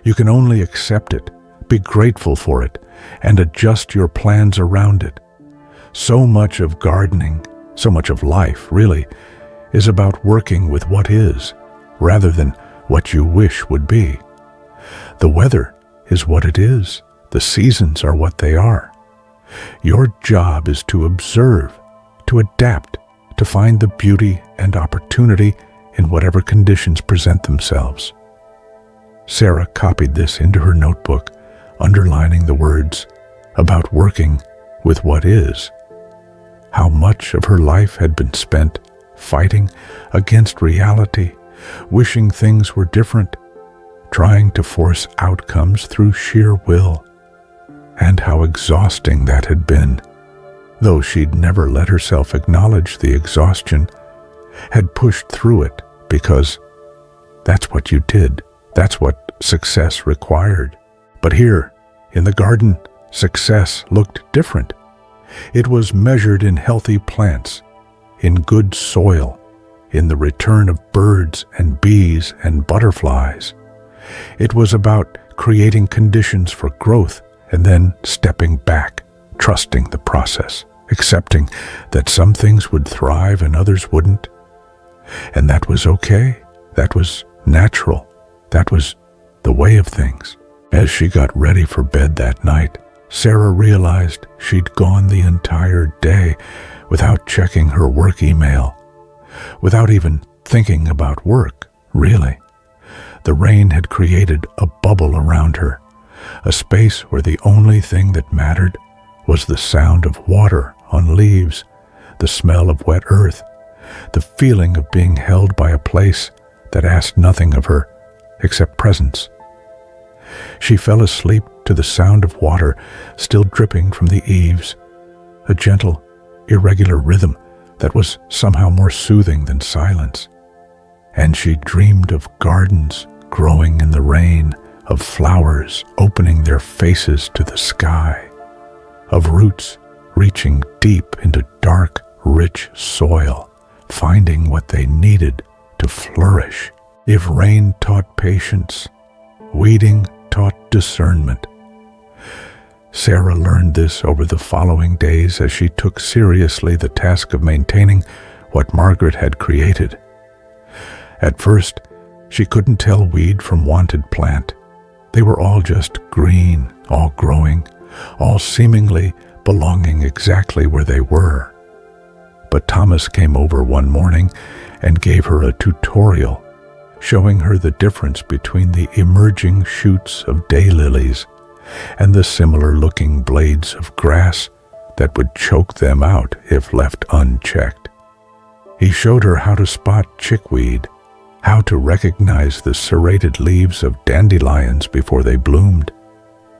Speaker 1: You can only accept it, be grateful for it, and adjust your plans around it." So much of gardening, so much of life, really, is about working with what is, rather than what you wish would be. The weather is what it is. The seasons are what they are. Your job is to observe, to adapt, to find the beauty and opportunity in whatever conditions present themselves. Sarah copied this into her notebook, underlining the words about working with what is. How much of her life had been spent fighting against reality, wishing things were different, trying to force outcomes through sheer will, and how exhausting that had been, though she'd never let herself acknowledge the exhaustion, had pushed through it because that's what you did, that's what success required. But here, in the garden, success looked different. It was measured in healthy plants, in good soil, in the return of birds and bees and butterflies. It was about creating conditions for growth and then stepping back, trusting the process, accepting that some things would thrive and others wouldn't. And that was okay. That was natural. That was the way of things. As she got ready for bed that night, Sarah realized she'd gone the entire day without checking her work email, without even thinking about work, really. The rain had created a bubble around her, a space where the only thing that mattered was the sound of water on leaves, the smell of wet earth, the feeling of being held by a place that asked nothing of her except presence. She fell asleep to the sound of water still dripping from the eaves, a gentle, irregular rhythm that was somehow more soothing than silence. And she dreamed of gardens growing in the rain, of flowers opening their faces to the sky, of roots reaching deep into dark, rich soil, finding what they needed to flourish. If rain taught patience, weeding taught discernment. Sarah learned this over the following days as she took seriously the task of maintaining what Margaret had created. At first, she couldn't tell weed from wanted plant. They were all just green, all growing, all seemingly belonging exactly where they were. But Thomas came over one morning and gave her a tutorial, showing her the difference between the emerging shoots of daylilies and the similar-looking blades of grass that would choke them out if left unchecked. He showed her how to spot chickweed, how to recognize the serrated leaves of dandelions before they bloomed,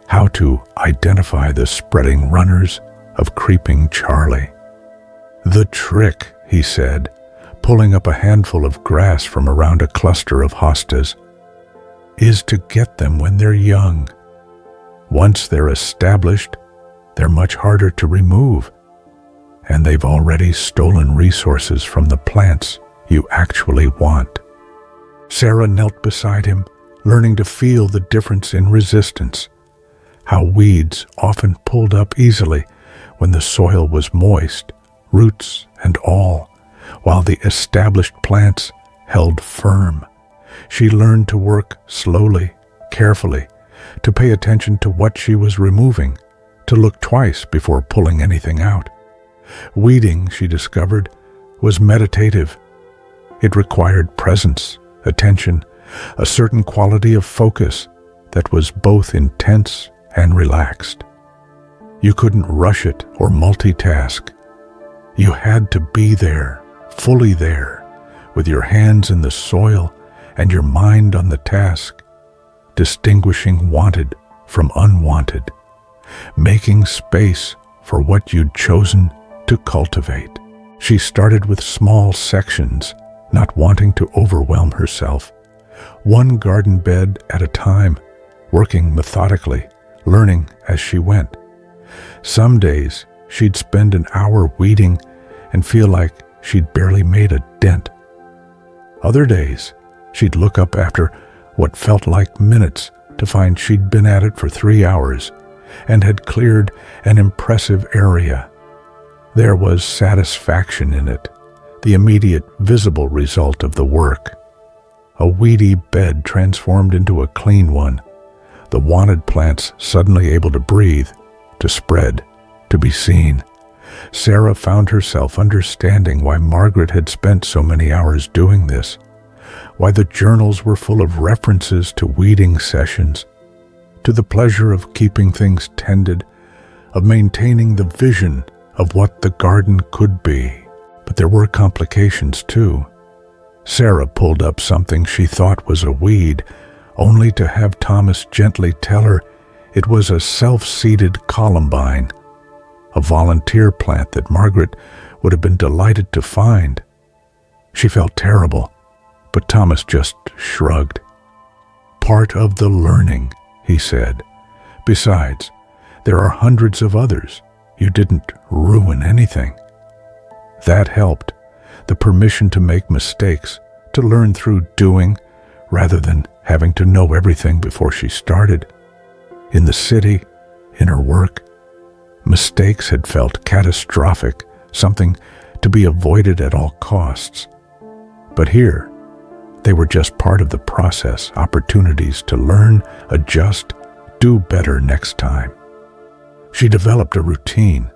Speaker 1: how to identify the spreading runners of creeping Charlie. "The trick," he said, pulling up a handful of grass from around a cluster of hostas, "is to get them when they're young. Once they're established, they're much harder to remove, and they've already stolen resources from the plants you actually want." Sarah knelt beside him, learning to feel the difference in resistance, how weeds often pulled up easily when the soil was moist, roots and all, while the established plants held firm. She learned to work slowly, carefully, to pay attention to what she was removing, to look twice before pulling anything out. Weeding, she discovered, was meditative. It required presence, attention, a certain quality of focus that was both intense and relaxed. You couldn't rush it or multitask. You had to be there, fully there, with your hands in the soil and your mind on the task, distinguishing wanted from unwanted, making space for what you'd chosen to cultivate. She started with small sections, not wanting to overwhelm herself, one garden bed at a time, working methodically, learning as she went. Some days, she'd spend an hour weeding and feel like she'd barely made a dent. Other days, she'd look up after what felt like minutes to find she'd been at it for 3 hours and had cleared an impressive area. There was satisfaction in it, the immediate visible result of the work. A weedy bed transformed into a clean one, the wanted plants suddenly able to breathe, to spread, to be seen. Sarah found herself understanding why Margaret had spent so many hours doing this, why the journals were full of references to weeding sessions, to the pleasure of keeping things tended, of maintaining the vision of what the garden could be. But there were complications too. Sarah pulled up something she thought was a weed, only to have Thomas gently tell her it was a self-seeded columbine, a volunteer plant that Margaret would have been delighted to find. She felt terrible, but Thomas just shrugged. "Part of the learning," he said. "Besides, there are hundreds of others. You didn't ruin anything." That helped, the permission to make mistakes, to learn through doing, rather than having to know everything before she started. In the city, in her work, mistakes had felt catastrophic, something to be avoided at all costs. But here, they were just part of the process, opportunities to learn, adjust, do better next time. She developed a routine: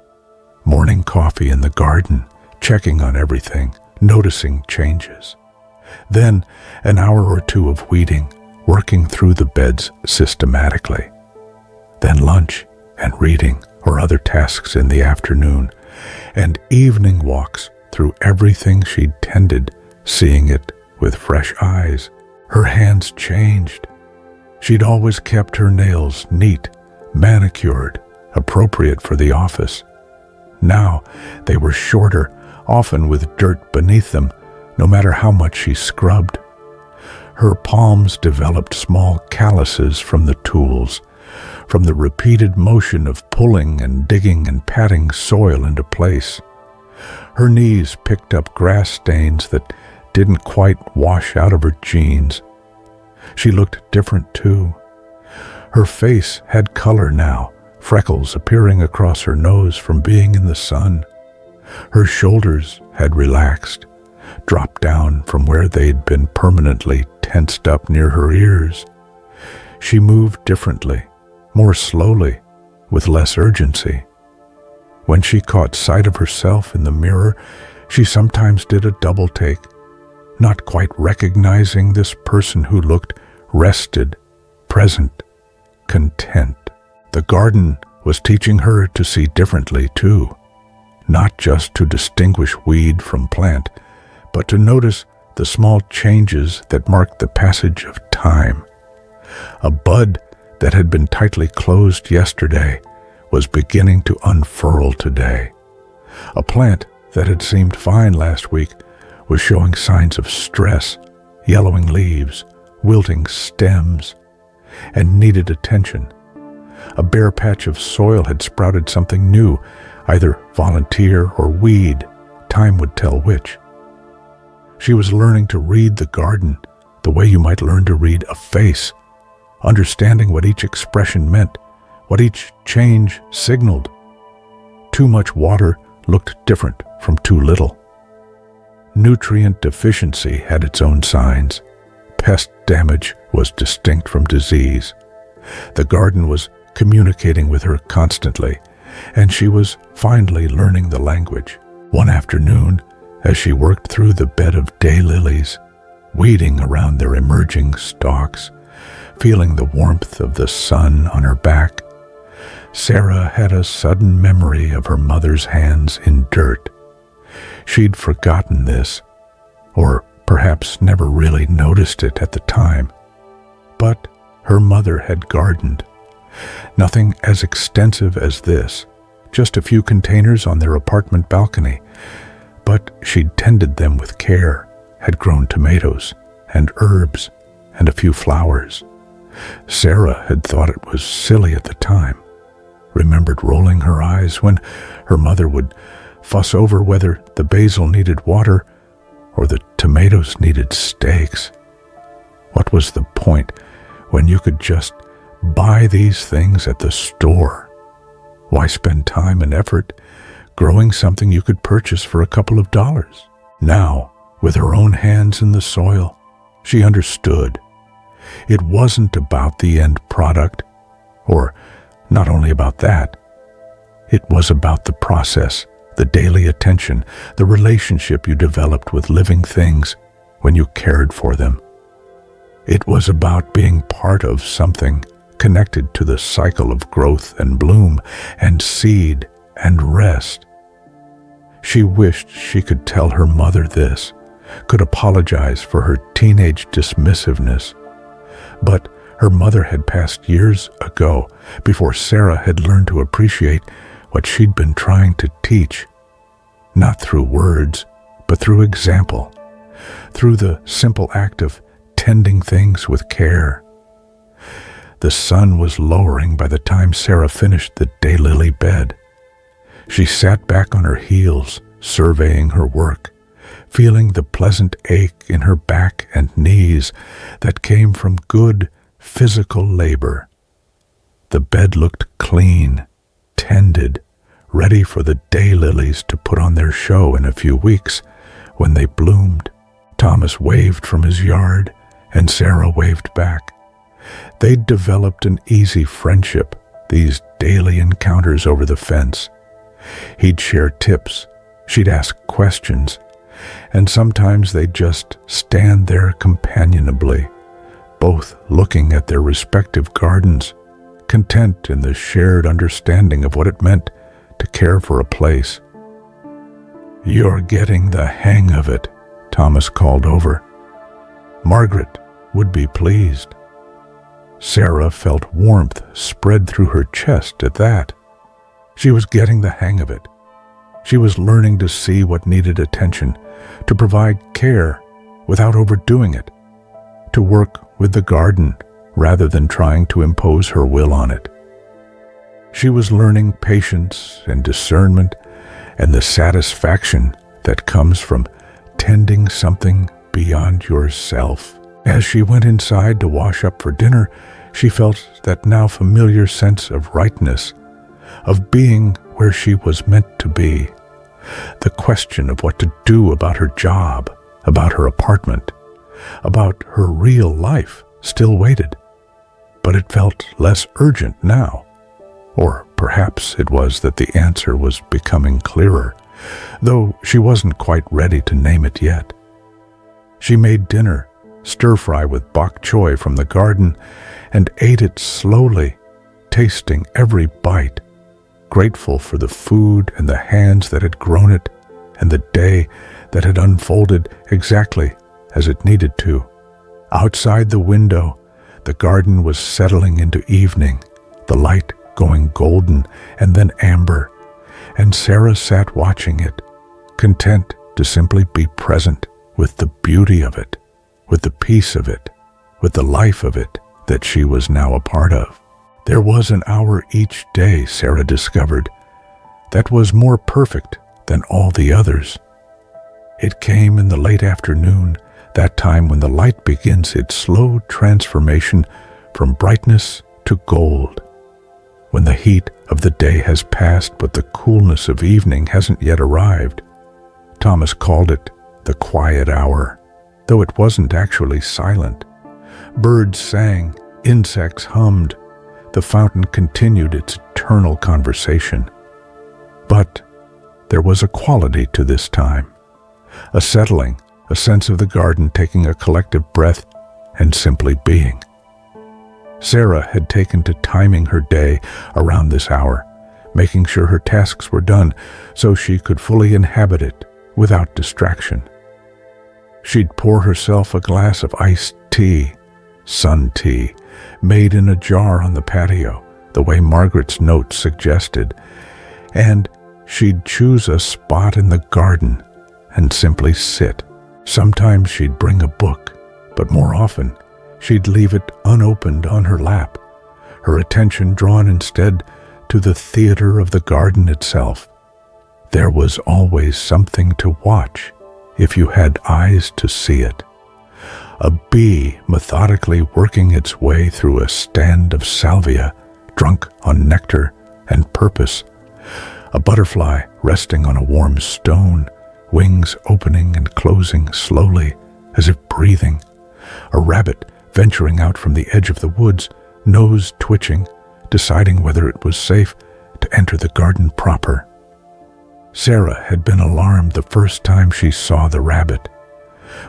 Speaker 1: morning coffee in the garden, checking on everything, noticing changes. Then an hour or two of weeding, working through the beds systematically. Then lunch and reading or other tasks in the afternoon, and evening walks through everything she'd tended, seeing it with fresh eyes. Her hands changed. She'd always kept her nails neat, manicured, appropriate for the office. Now they were shorter, often with dirt beneath them, no matter how much she scrubbed. Her palms developed small calluses from the tools, from the repeated motion of pulling and digging and patting soil into place. Her knees picked up grass stains that didn't quite wash out of her jeans. She looked different too. Her face had color now, freckles appearing across her nose from being in the sun. Her shoulders had relaxed, dropped down from where they'd been permanently tensed up near her ears. She moved differently, more slowly, with less urgency. When she caught sight of herself in the mirror, she sometimes did a double take, not quite recognizing this person who looked rested, present, content. The garden was teaching her to see differently too, not just to distinguish weed from plant, but to notice the small changes that marked the passage of time. A bud that had been tightly closed yesterday was beginning to unfurl today. A plant that had seemed fine last week was showing signs of stress, yellowing leaves, wilting stems, and needed attention. A bare patch of soil had sprouted something new, either volunteer or weed. Time would tell which. She was learning to read the garden the way you might learn to read a face, understanding what each expression meant, what each change signaled. Too much water looked different from too little. Nutrient deficiency had its own signs. Pest damage was distinct from disease. The garden was communicating with her constantly, and she was finally learning the language. One afternoon, as she worked through the bed of daylilies, weeding around their emerging stalks, feeling the warmth of the sun on her back, Sarah had a sudden memory of her mother's hands in dirt. She'd forgotten this, or perhaps never really noticed it at the time. But her mother had gardened. Nothing as extensive as this, just a few containers on their apartment balcony, but she'd tended them with care, had grown tomatoes and herbs and a few flowers. Sarah had thought it was silly at the time, remembered rolling her eyes when her mother would fuss over whether the basil needed water or the tomatoes needed steaks. What was the point when you could just buy these things at the store? Why spend time and effort growing something you could purchase for a couple of dollars? Now, with her own hands in the soil, she understood. It wasn't about the end product, or not only about that. It was about the process, the daily attention, the relationship you developed with living things when you cared for them. It was about being part of something connected to the cycle of growth and bloom and seed and rest. She wished she could tell her mother this, could apologize for her teenage dismissiveness. But her mother had passed years ago, before Sarah had learned to appreciate what she'd been trying to teach, not through words, but through example, through the simple act of tending things with care. The sun was lowering by the time Sarah finished the daylily bed. She sat back on her heels, surveying her work, feeling the pleasant ache in her back and knees that came from good physical labor. The bed looked clean, tended, ready for the daylilies to put on their show in a few weeks when they bloomed. Thomas waved from his yard, and Sarah waved back. They'd developed an easy friendship, these daily encounters over the fence. He'd share tips, she'd ask questions, and sometimes they'd just stand there companionably, both looking at their respective gardens, content in the shared understanding of what it meant to care for a place. "You're getting the hang of it," Thomas called over. Margaret would be pleased. Sarah felt warmth spread through her chest at that. She was getting the hang of it. She was learning to see what needed attention, to provide care without overdoing it, to work with the garden rather than trying to impose her will on it. She was learning patience and discernment and the satisfaction that comes from tending something beyond yourself. As she went inside to wash up for dinner, she felt that now familiar sense of rightness, of being where she was meant to be. The question of what to do about her job, about her apartment, about her real life still waited, but it felt less urgent now. Or perhaps it was that the answer was becoming clearer, though she wasn't quite ready to name it yet. She made dinner, stir-fry with bok choy from the garden, and ate it slowly, tasting every bite, grateful for the food and the hands that had grown it, and the day that had unfolded exactly as it needed to. Outside the window, the garden was settling into evening, the light going golden and then amber, and Sarah sat watching it, content to simply be present with the beauty of it, with the peace of it, with the life of it that she was now a part of. There was an hour each day, Sarah discovered, that was more perfect than all the others. It came in the late afternoon, that time when the light begins its slow transformation from brightness to gold, when the heat of the day has passed but the coolness of evening hasn't yet arrived. Thomas called it the quiet hour, though it wasn't actually silent. Birds sang, insects hummed, the fountain continued its eternal conversation. But there was a quality to this time, a settling, a sense of the garden taking a collective breath and simply being. Sarah had taken to timing her day around this hour, making sure her tasks were done so she could fully inhabit it without distraction. She'd pour herself a glass of iced tea, sun tea, made in a jar on the patio, the way Margaret's note suggested, and she'd choose a spot in the garden and simply sit. Sometimes she'd bring a book, but more often she'd leave it unopened on her lap, her attention drawn instead to the theater of the garden itself. There was always something to watch if you had eyes to see it. A bee methodically working its way through a stand of salvia, drunk on nectar and purpose. A butterfly resting on a warm stone, wings opening and closing slowly, as if breathing. A rabbit venturing out from the edge of the woods, nose twitching, deciding whether it was safe to enter the garden proper. Sarah had been alarmed the first time she saw the rabbit.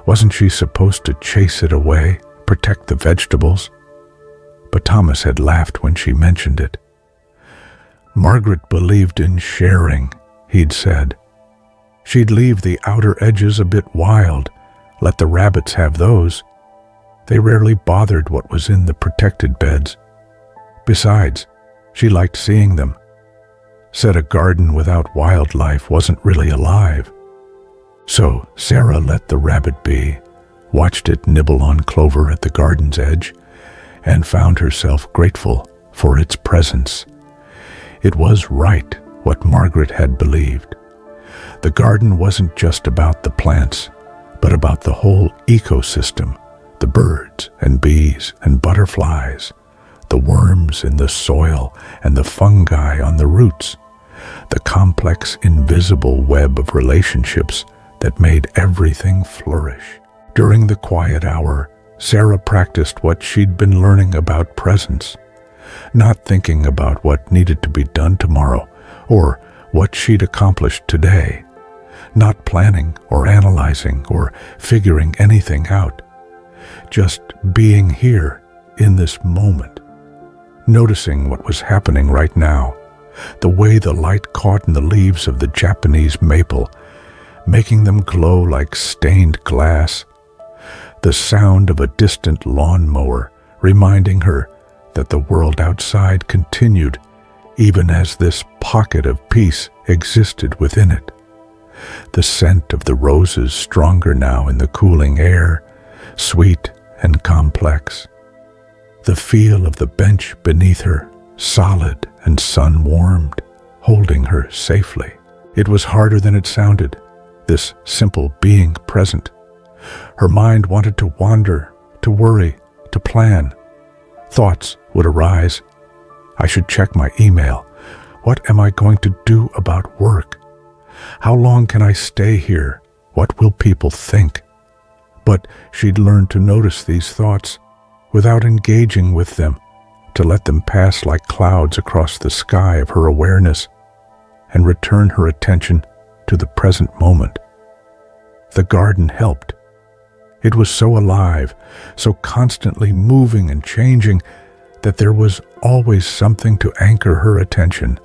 Speaker 1: Wasn't she supposed to chase it away, protect the vegetables? But Thomas had laughed when she mentioned it. Margaret believed in sharing, he'd said. She'd leave the outer edges a bit wild, let the rabbits have those, They rarely bothered what was in the protected beds. Besides, she liked seeing them. Said a garden without wildlife wasn't really alive. So Sarah let the rabbit be, watched it nibble on clover at the garden's edge, and found herself grateful for its presence. It was right what Margaret had believed. The garden wasn't just about the plants, but about the whole ecosystem, the birds and bees and butterflies, the worms in the soil and the fungi on the roots, the complex invisible web of relationships that made everything flourish. During the quiet hour, Sarah practiced what she'd been learning about presence, not thinking about what needed to be done tomorrow or what she'd accomplished today, not planning or analyzing or figuring anything out, just being here in this moment, noticing what was happening right now, the way the light caught in the leaves of the Japanese maple, making them glow like stained glass, the sound of a distant lawnmower reminding her that the world outside continued even as this pocket of peace existed within it. The scent of the roses stronger now in the cooling air, sweet and complex. The feel of the bench beneath her, solid and sun-warmed, holding her safely. It was harder than it sounded, this simple being present. Her mind wanted to wander, to worry, to plan. Thoughts would arise. I should check my email. What am I going to do about work? How long can I stay here? What will people think? But she'd learned to notice these thoughts without engaging with them, to let them pass like clouds across the sky of her awareness and return her attention to the present moment. The garden helped. It was so alive, so constantly moving and changing, that there was always something to anchor her attention.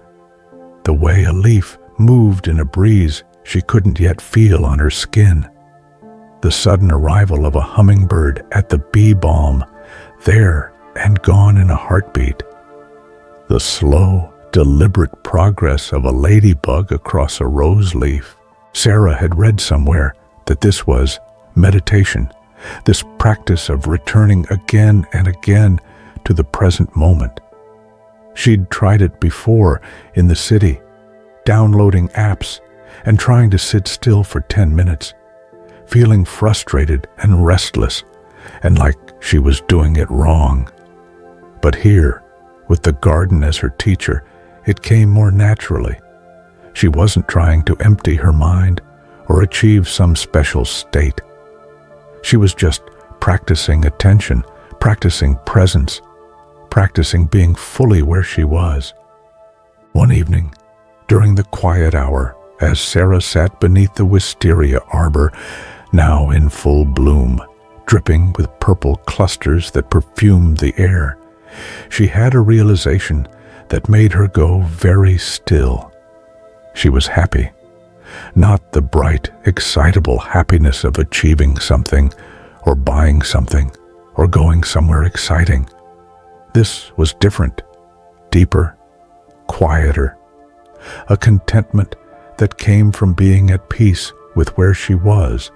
Speaker 1: The way a leaf moved in a breeze she couldn't yet feel on her skin. The sudden arrival of a hummingbird at the bee balm, there and gone in a heartbeat. The slow, deliberate progress of a ladybug across a rose leaf. Sarah had read somewhere that this was meditation, this practice of returning again and again to the present moment. She'd tried it before in the city, downloading apps and trying to sit still for 10 minutes, feeling frustrated and restless and like she was doing it wrong. But here, with the garden as her teacher, it came more naturally. She wasn't trying to empty her mind or achieve some special state. She was just practicing attention, practicing presence, practicing being fully where she was. One evening, during the quiet hour, as Sarah sat beneath the wisteria arbor, now in full bloom, dripping with purple clusters that perfumed the air, she had a realization that made her go very still. She was happy. Not the bright, excitable happiness of achieving something, or buying something, or going somewhere exciting. This was different, deeper, quieter. A contentment that came from being at peace with where she was,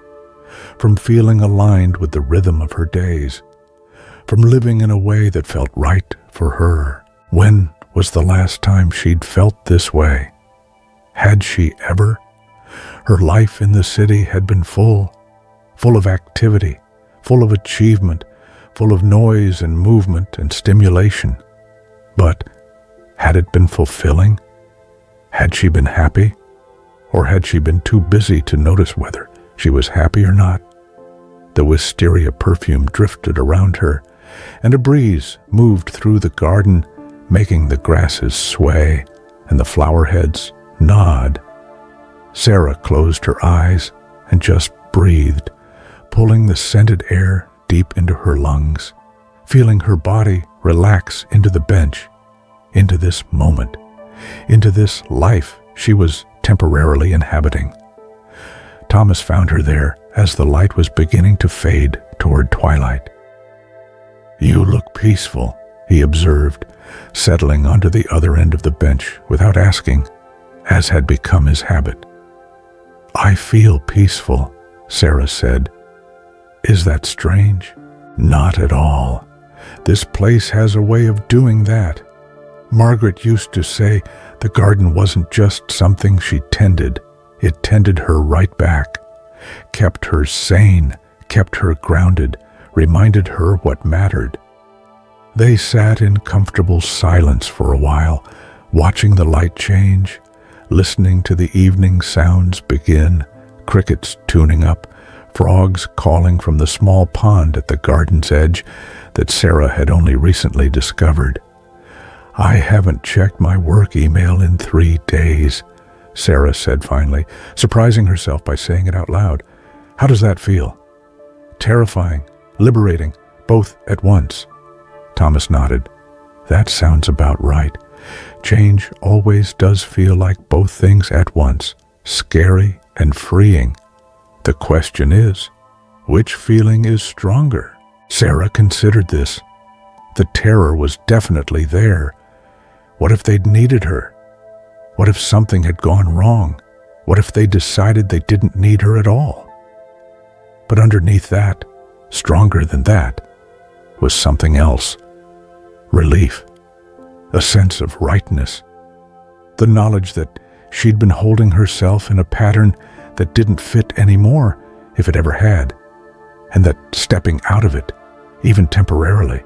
Speaker 1: from feeling aligned with the rhythm of her days, from living in a way that felt right for her. When was the last time she'd felt this way? Had she ever? Her life in the city had been full of activity, full of achievement, full of noise and movement and stimulation. But had it been fulfilling? Had she been happy? Or had she been too busy to notice whether she was happy or not? The wisteria perfume drifted around her, and a breeze moved through the garden, making the grasses sway and the flower heads nod. Sarah closed her eyes and just breathed, pulling the scented air deep into her lungs, feeling her body relax into the bench, into this moment, into this life she was temporarily inhabiting. Thomas found her there as the light was beginning to fade toward twilight. "You look peaceful," he observed, settling onto the other end of the bench without asking, as had become his habit. "I feel peaceful," Sarah said. "Is that strange?" "Not at all. This place has a way of doing that. Margaret used to say the garden wasn't just something she tended. It tended her right back, kept her sane, kept her grounded, reminded her what mattered." They sat in comfortable silence for a while, watching the light change, listening to the evening sounds begin, crickets tuning up, frogs calling from the small pond at the garden's edge that Sarah had only recently discovered. "I haven't checked my work email in 3 days, Sarah said finally, surprising herself by saying it out loud. "How does that feel?" "Terrifying, liberating, both at once." Thomas nodded. "That sounds about right. Change always does feel like both things at once, scary and freeing. The question is, which feeling is stronger?" Sarah considered this. The terror was definitely there. What if they'd needed her? What if something had gone wrong? What if they decided they didn't need her at all? But underneath that, stronger than that, was something else. Relief. A sense of rightness. The knowledge that she'd been holding herself in a pattern that didn't fit anymore, if it ever had, and that stepping out of it, even temporarily,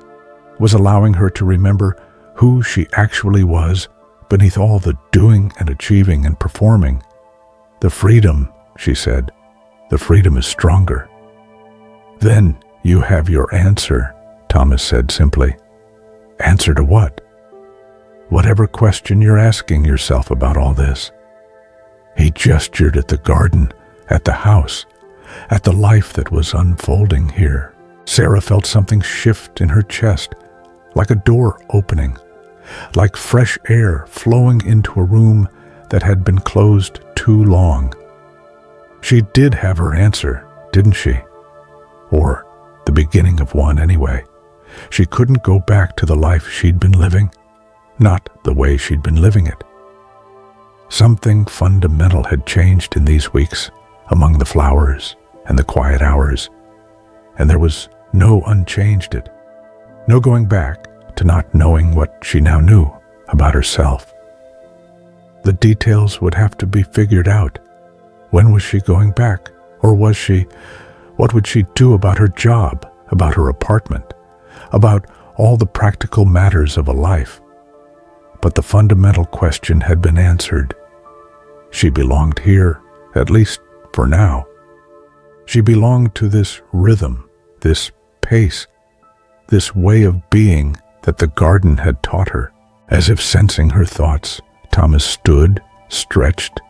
Speaker 1: was allowing her to remember who she actually was beneath all the doing and achieving and performing. "The freedom," she said, "the freedom is stronger." "Then you have your answer," Thomas said simply. "Answer to what?" "Whatever question you're asking yourself about all this." He gestured at the garden, at the house, at the life that was unfolding here. Sarah felt something shift in her chest, like a door opening, like fresh air flowing into a room that had been closed too long. She did have her answer, didn't she? Or the beginning of one anyway. She couldn't go back to the life she'd been living, not the way she'd been living it. Something fundamental had changed in these weeks among the flowers and the quiet hours, and there was no unchanged it, no going back to not knowing what she now knew about herself. The details would have to be figured out. When was she going back? Or was she? What would she do about her job, about her apartment, about all the practical matters of a life? But the fundamental question had been answered. She belonged here, at least for now. She belonged to this rhythm, this pace, this way of being that the garden had taught her. As if sensing her thoughts, Thomas stood, stretched,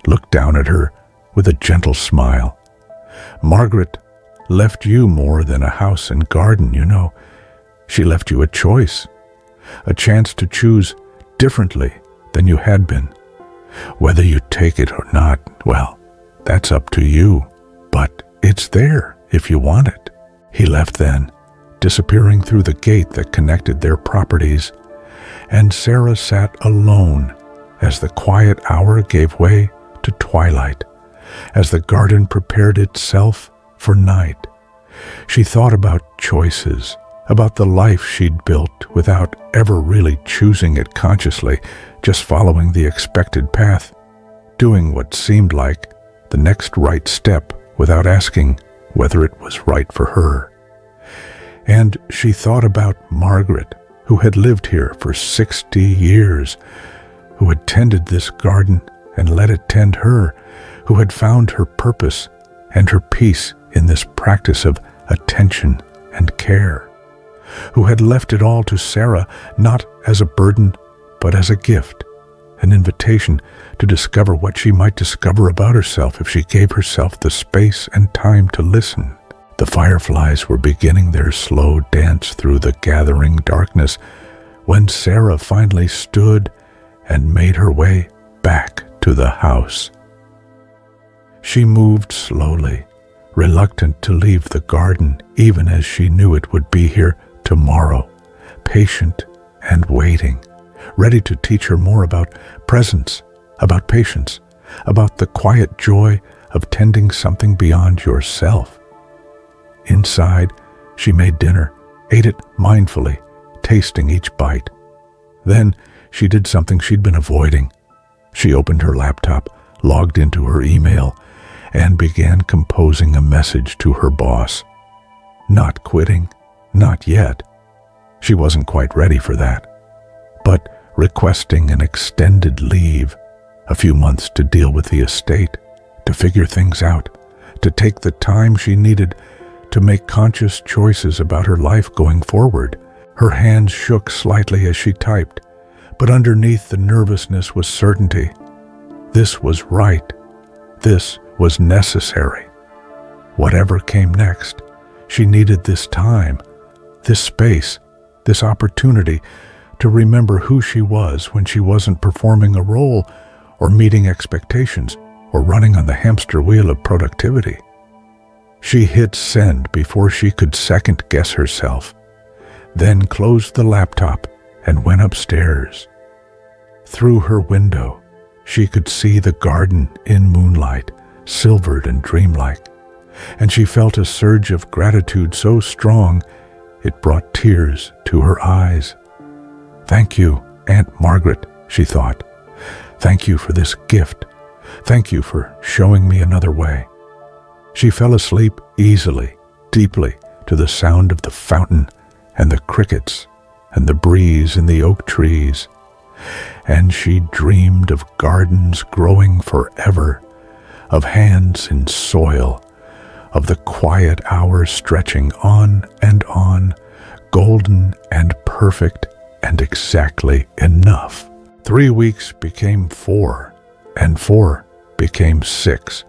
Speaker 1: looked down at her with a gentle smile. "Margaret left you more than a house and garden, you know. She left you a choice, a chance to choose differently than you had been. Whether you take it or not, well, that's up to you, but it's there if you want it." He left then, disappearing through the gate that connected their properties, and Sarah sat alone as the quiet hour gave way to twilight, as the garden prepared itself for night. She thought about choices, about the life she'd built without ever really choosing it consciously, just following the expected path, doing what seemed like the next right step without asking whether it was right for her. And she thought about Margaret, who had lived here for 60 years, who had tended this garden and let it tend her, who had found her purpose and her peace in this practice of attention and care, who had left it all to Sarah, not as a burden, but as a gift, an invitation to discover what she might discover about herself if she gave herself the space and time to listen. The fireflies were beginning their slow dance through the gathering darkness when Sarah finally stood and made her way back to the house. She moved slowly, reluctant to leave the garden even as she knew it would be here tomorrow, patient and waiting, ready to teach her more about presence, about patience, about the quiet joy of tending something beyond yourself. Inside, she made dinner, ate it mindfully, tasting each bite. Then she did something she'd been avoiding. She opened her laptop, logged into her email, and began composing a message to her boss. Not quitting, not yet. She wasn't quite ready for that. But requesting an extended leave, a few months to deal with the estate, to figure things out, to take the time she needed to make conscious choices about her life going forward. Her hands shook slightly as she typed, but underneath the nervousness was certainty. This was right. This was necessary. Whatever came next, she needed this time, this space, this opportunity to remember who she was when she wasn't performing a role or meeting expectations or running on the hamster wheel of productivity. She hit send before she could second-guess herself, then closed the laptop and went upstairs. Through her window, she could see the garden in moonlight, silvered and dreamlike, and she felt a surge of gratitude so strong it brought tears to her eyes. "Thank you, Aunt Margaret," she thought. "Thank you for this gift. Thank you for showing me another way." She fell asleep easily, deeply, to the sound of the fountain and the crickets and the breeze in the oak trees. And she dreamed of gardens growing forever, of hands in soil, of the quiet hours stretching on, golden and perfect and exactly enough. 3 weeks became 4, and 4 became 6,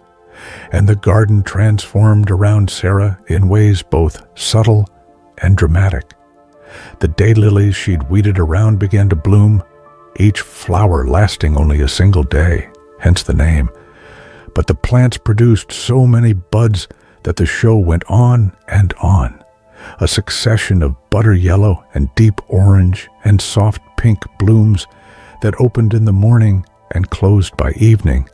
Speaker 1: and the garden transformed around Sarah in ways both subtle and dramatic. The daylilies she'd weeded around began to bloom, each flower lasting only a single day, hence the name. But the plants produced so many buds that the show went on, a succession of butter yellow and deep orange and soft pink blooms that opened in the morning and closed by evening,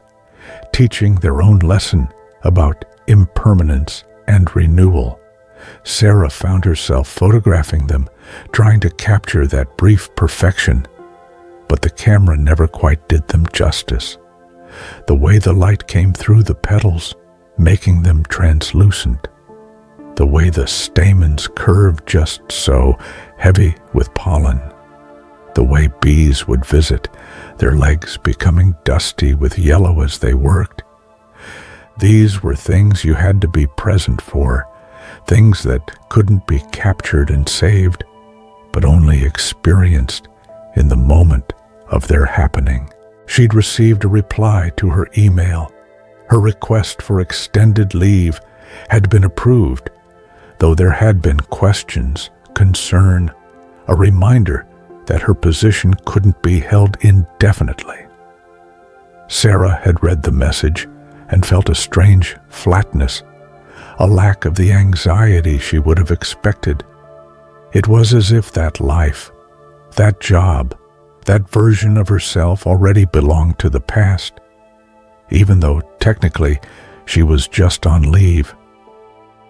Speaker 1: teaching their own lesson about impermanence and renewal. Sarah found herself photographing them, trying to capture that brief perfection, but the camera never quite did them justice. The way the light came through the petals, making them translucent, the way the stamens curved just so, heavy with pollen, the way bees would visit, their legs becoming dusty with yellow as they worked. These were things you had to be present for, things that couldn't be captured and saved, but only experienced in the moment of their happening. She'd received a reply to her email. Her request for extended leave had been approved, though there had been questions, concern, a reminder that her position couldn't be held indefinitely. Sarah had read the message and felt a strange flatness, a lack of the anxiety she would have expected. It was as if that life, that job, that version of herself already belonged to the past, even though technically she was just on leave,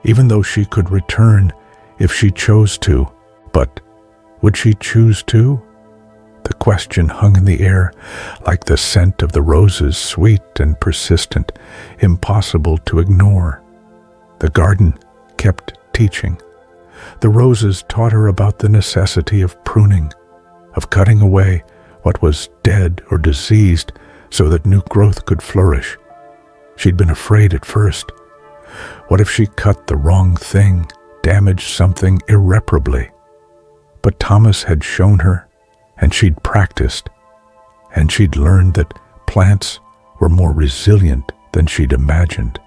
Speaker 1: even though she could return if she chose to. But would she choose to? The question hung in the air, like the scent of the roses, sweet and persistent, impossible to ignore. The garden kept teaching. The roses taught her about the necessity of pruning, of cutting away what was dead or diseased so that new growth could flourish. She'd been afraid at first. What if she cut the wrong thing, damaged something irreparably? But Thomas had shown her, and she'd practiced, and she'd learned that plants were more resilient than she'd imagined,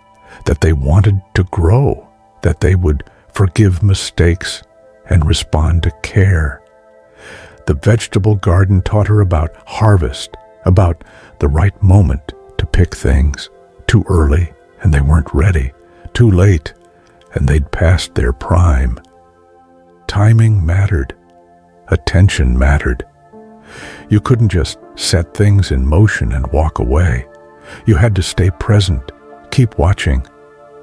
Speaker 1: that they wanted to grow, that they would forgive mistakes and respond to care. The vegetable garden taught her about harvest, about the right moment to pick things. Too early, and they weren't ready. Too late, and they'd passed their prime. Timing mattered. Attention mattered. You couldn't just set things in motion and walk away. You had to stay present, keep watching,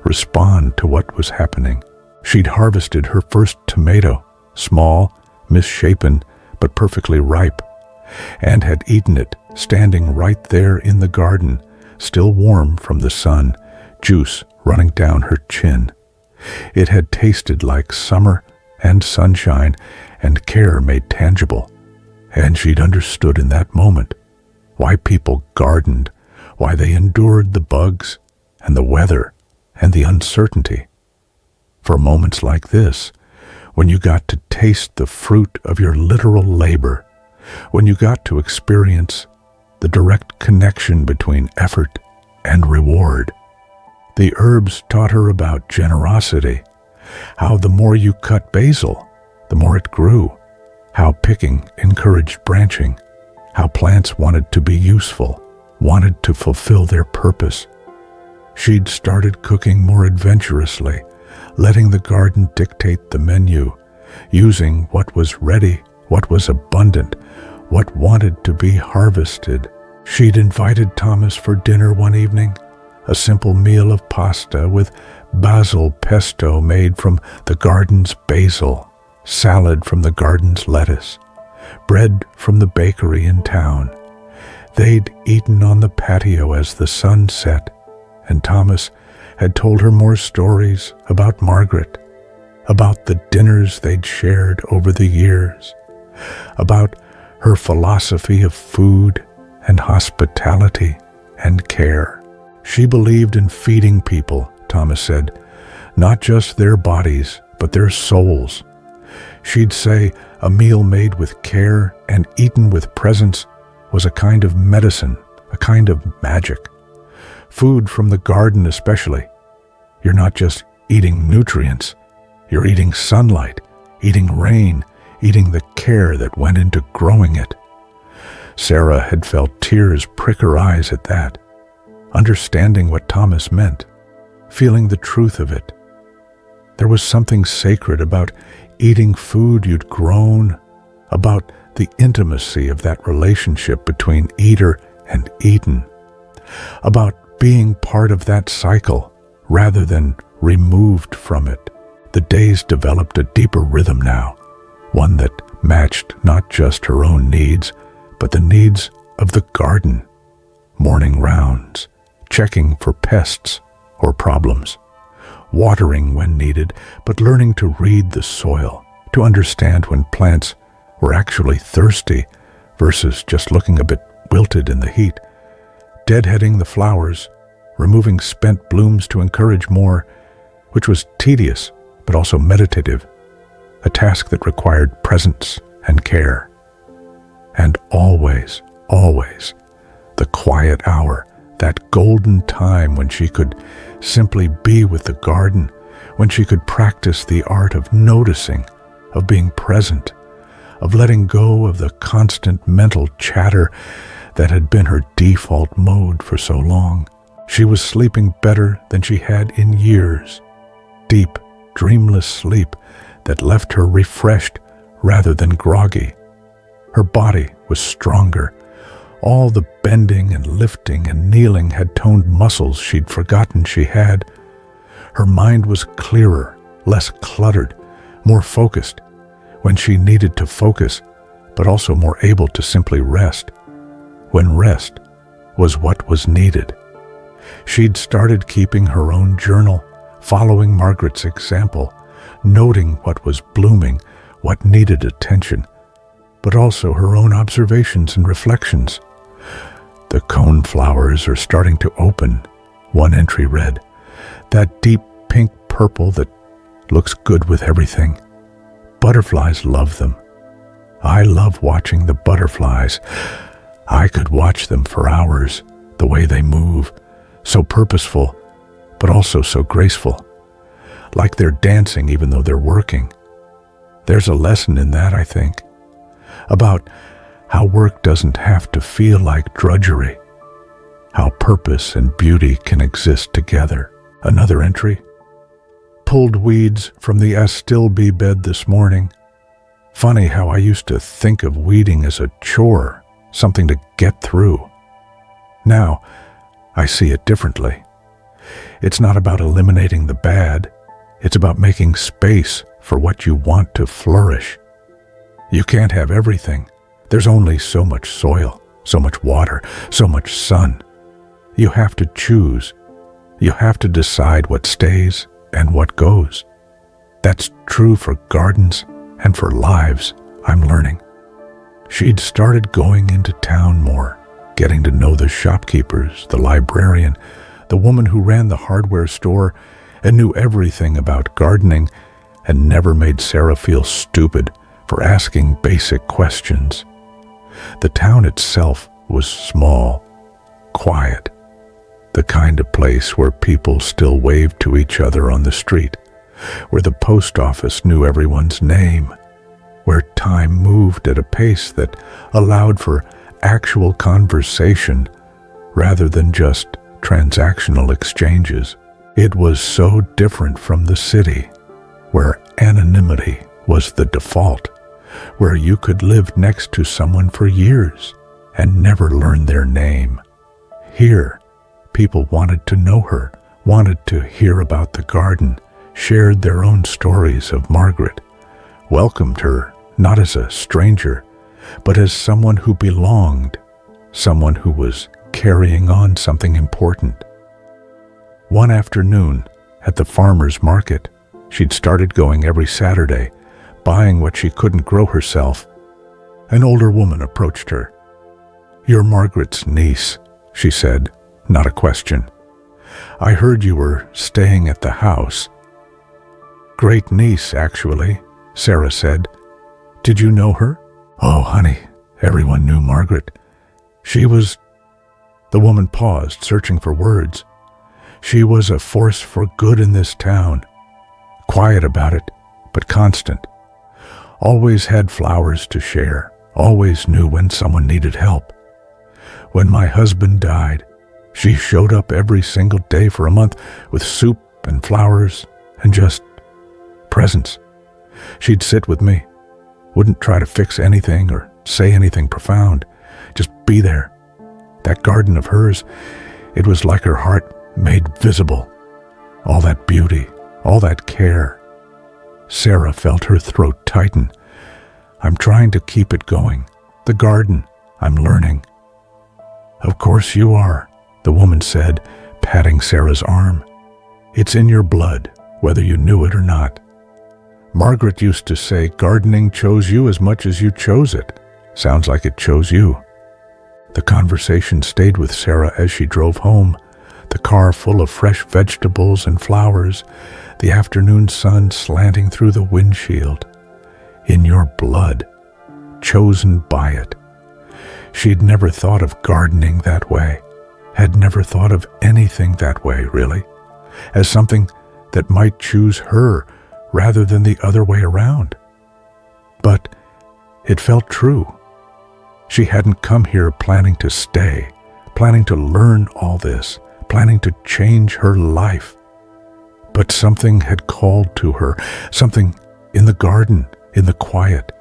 Speaker 1: respond to what was happening. She'd harvested her first tomato, small, misshapen, but perfectly ripe, and had eaten it, standing right there in the garden, still warm from the sun, juice running down her chin. It had tasted like summer and sunshine and care made tangible. And she'd understood in that moment why people gardened, why they endured the bugs and the weather and the uncertainty. For moments like this, when you got to taste the fruit of your literal labor, when you got to experience the direct connection between effort and reward. The herbs taught her about generosity, how the more you cut basil, the more it grew, how picking encouraged branching, how plants wanted to be useful, wanted to fulfill their purpose. She'd started cooking more adventurously, letting the garden dictate the menu, using what was ready, what was abundant, what wanted to be harvested. She'd invited Thomas for dinner one evening, a simple meal of pasta with basil pesto made from the garden's basil, salad from the garden's lettuce, bread from the bakery in town. They'd eaten on the patio as the sun set, and Thomas had told her more stories about Margaret, about the dinners they'd shared over the years, about her philosophy of food and hospitality and care. She believed in feeding people, Thomas said, not just their bodies, but their souls. She'd say a meal made with care and eaten with presence was a kind of medicine, a kind of magic. Food from the garden especially. You're not just eating nutrients. You're eating sunlight, eating rain, eating the care that went into growing it. Sarah had felt tears prick her eyes at that, understanding what Thomas meant, feeling the truth of it. There was something sacred about eating food you'd grown, about the intimacy of that relationship between eater and eaten, about being part of that cycle rather than removed from it. The days developed a deeper rhythm now, one that matched not just her own needs, but the needs of the garden. Morning rounds, checking for pests or problems, watering when needed, but learning to read the soil, to understand when plants were actually thirsty versus just looking a bit wilted in the heat, deadheading the flowers, removing spent blooms to encourage more, which was tedious but also meditative, a task that required presence and care. And always, always, the quiet hour, that golden time when she could simply be with the garden, when she could practice the art of noticing, of being present, of letting go of the constant mental chatter that had been her default mode for so long. She was sleeping better than she had in years. Deep, dreamless sleep that left her refreshed rather than groggy. Her body was stronger. All the bending and lifting and kneeling had toned muscles she'd forgotten she had. Her mind was clearer, less cluttered, more focused, when she needed to focus, but also more able to simply rest, when rest was what was needed. She'd started keeping her own journal, following Margaret's example, noting what was blooming, what needed attention, but also her own observations and reflections. The cone flowers are starting to open, one entry read, that deep pink purple that looks good with everything. Butterflies love them. I love watching the butterflies. I could watch them for hours, the way they move, so purposeful, but also so graceful, like they're dancing even though they're working. There's a lesson in that, I think, about how work doesn't have to feel like drudgery, how purpose and beauty can exist together. Another entry: pulled weeds from the Astilbe bed this morning, Funny how I used to think of weeding as a chore, something to get through. Now, I see it differently. It's not about eliminating the bad. It's about making space for what you want to flourish. You can't have everything. There's only so much soil, so much water, so much sun. You have to choose. You have to decide what stays and what goes. That's true for gardens and for lives, I'm learning. She'd started going into town more, getting to know the shopkeepers, the librarian, the woman who ran the hardware store and knew everything about gardening and never made Sarah feel stupid for asking basic questions. The town itself was small, quiet, the kind of place where people still waved to each other on the street, where the post office knew everyone's name, where time moved at a pace that allowed for actual conversation rather than just transactional exchanges. It was so different from the city, where anonymity was the default, where you could live next to someone for years and never learn their name. Here, people wanted to know her, wanted to hear about the garden, shared their own stories of Margaret, welcomed her not as a stranger, but as someone who belonged, someone who was carrying on something important. One afternoon, at the farmer's market, she'd started going every Saturday, buying what she couldn't grow herself. An older woman approached her. "You're Margaret's niece," she said, not a question. "I heard you were staying at the house." "Great niece, actually," Sarah said. "Did you know her?" "Oh, honey, everyone knew Margaret. She was—" The woman paused, searching for words. "She was a force for good in this town. Quiet about it, but constant. Always had flowers to share, always knew when someone needed help. When my husband died, she showed up every single day for a month with soup and flowers and just presence. She'd sit with me, wouldn't try to fix anything or say anything profound, just be there. That garden of hers, it was like her heart made visible. All that beauty, all that care." Sarah felt her throat tighten. "I'm trying to keep it going. The garden, I'm learning." "Of course you are," the woman said, patting Sarah's arm. "It's in your blood, whether you knew it or not. Margaret used to say gardening chose you as much as you chose it. Sounds like it chose you." The conversation stayed with Sarah as she drove home, the car full of fresh vegetables and flowers, the afternoon sun slanting through the windshield. In your blood, chosen by it. She'd never thought of gardening that way, had never thought of anything that way, really, as something that might choose her rather than the other way around. But it felt true. She hadn't come here planning to stay, planning to learn all this, planning to change her life. But something had called to her, something in the garden, in the quiet,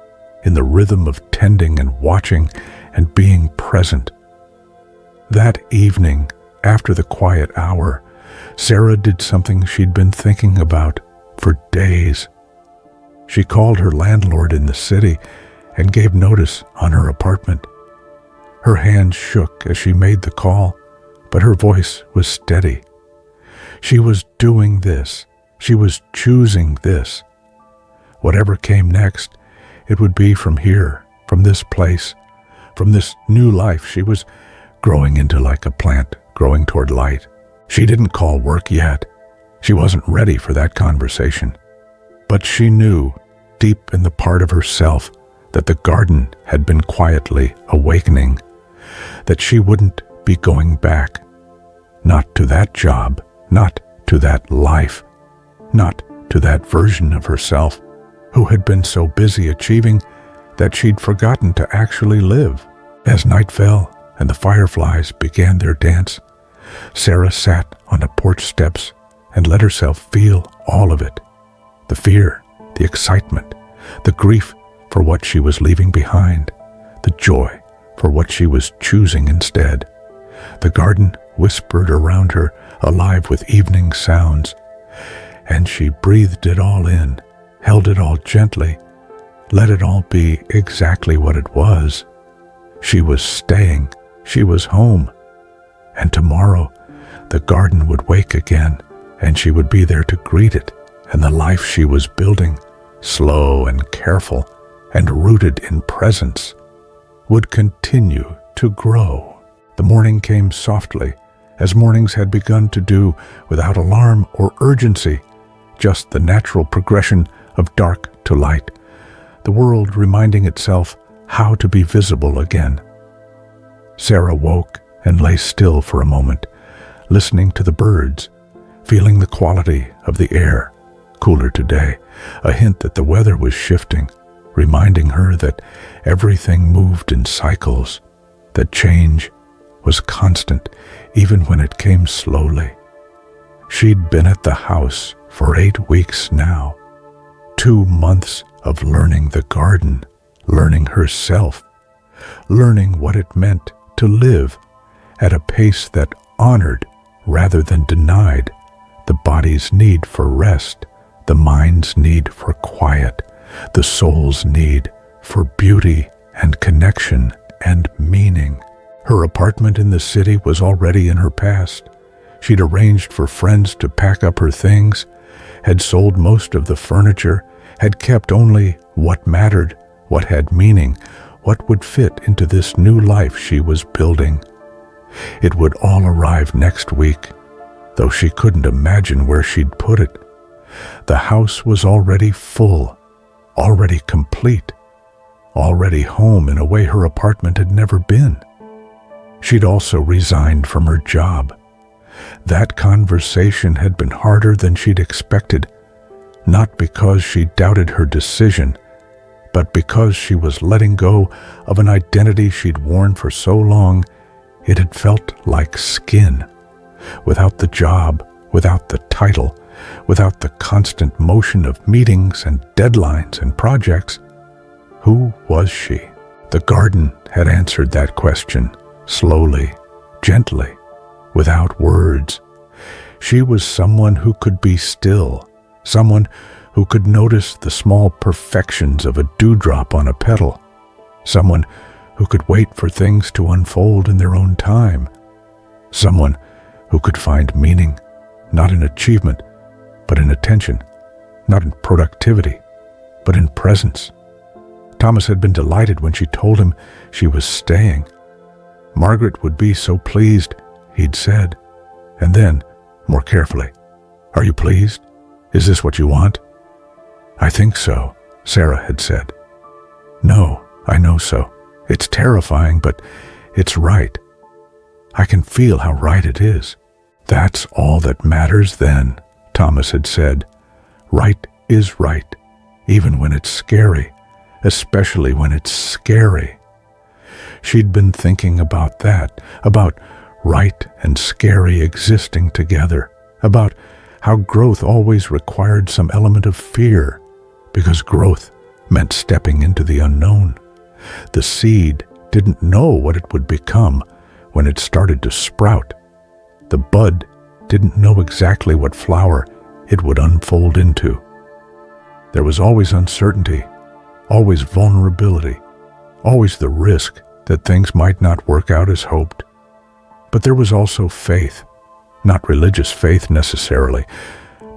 Speaker 1: in the rhythm of tending and watching and being present. That evening, after the quiet hour, Sarah did something she'd been thinking about for days. She called her landlord in the city and gave notice on her apartment. Her hands shook as she made the call, but her voice was steady. She was doing this. She was choosing this. Whatever came next, it would be from here, from this place, from this new life she was growing into, like a plant growing toward light. She didn't call work yet. She wasn't ready for that conversation. But she knew, deep in the part of herself, that the garden had been quietly awakening, that she wouldn't be going back. Not to that job, not to that life, not to that version of herself who had been so busy achieving that she'd forgotten to actually live. As night fell and the fireflies began their dance, Sarah sat on the porch steps and let herself feel all of it. The fear, the excitement, the grief for what she was leaving behind, the joy for what she was choosing instead. The garden whispered around her, alive with evening sounds, and she breathed it all in, held it all gently, let it all be exactly what it was. She was staying, she was home, and tomorrow the garden would wake again, and she would be there to greet it, and the life she was building, slow and careful and rooted in presence, would continue to grow. The morning came softly, as mornings had begun to do, without alarm or urgency, just the natural progression of dark to light, the world reminding itself how to be visible again. Sarah woke and lay still for a moment, listening to the birds, feeling the quality of the air, cooler today, a hint that the weather was shifting, reminding her that everything moved in cycles, that change was constant even when it came slowly. She'd been at the house for 8 weeks now, 2 months of learning the garden, learning herself, learning what it meant to live at a pace that honored rather than denied the body's need for rest, the mind's need for quiet, the soul's need for beauty and connection and meaning. Her apartment in the city was already in her past. She'd arranged for friends to pack up her things, had sold most of the furniture, had kept only what mattered, what had meaning, what would fit into this new life she was building. It would all arrive next week, though she couldn't imagine where she'd put it. The house was already full, already complete, already home in a way her apartment had never been. She'd also resigned from her job. That conversation had been harder than she'd expected, not because she doubted her decision, but because she was letting go of an identity she'd worn for so long it had felt like skin. Without the job, without the title, without the constant motion of meetings and deadlines and projects, who was she? The garden had answered that question, slowly, gently, without words. She was someone who could be still, someone who could notice the small perfections of a dewdrop on a petal, someone who could wait for things to unfold in their own time, someone who could find meaning, not in achievement, but in attention, not in productivity, but in presence. Thomas had been delighted when she told him she was staying. Margaret would be so pleased, he'd said. And then, more carefully, "Are you pleased? Is this what you want?" "I think so," Sarah had said. "No, I know so. It's terrifying, but it's right. I can feel how right it is." "That's all that matters then," Thomas had said. "Right is right, even when it's scary, especially when it's scary." She'd been thinking about that, about right and scary existing together, about how growth always required some element of fear, because growth meant stepping into the unknown. The seed didn't know what it would become when it started to sprout. The bud didn't know exactly what flower it would unfold into. There was always uncertainty, always vulnerability, always the risk that things might not work out as hoped. But there was also faith, not religious faith necessarily,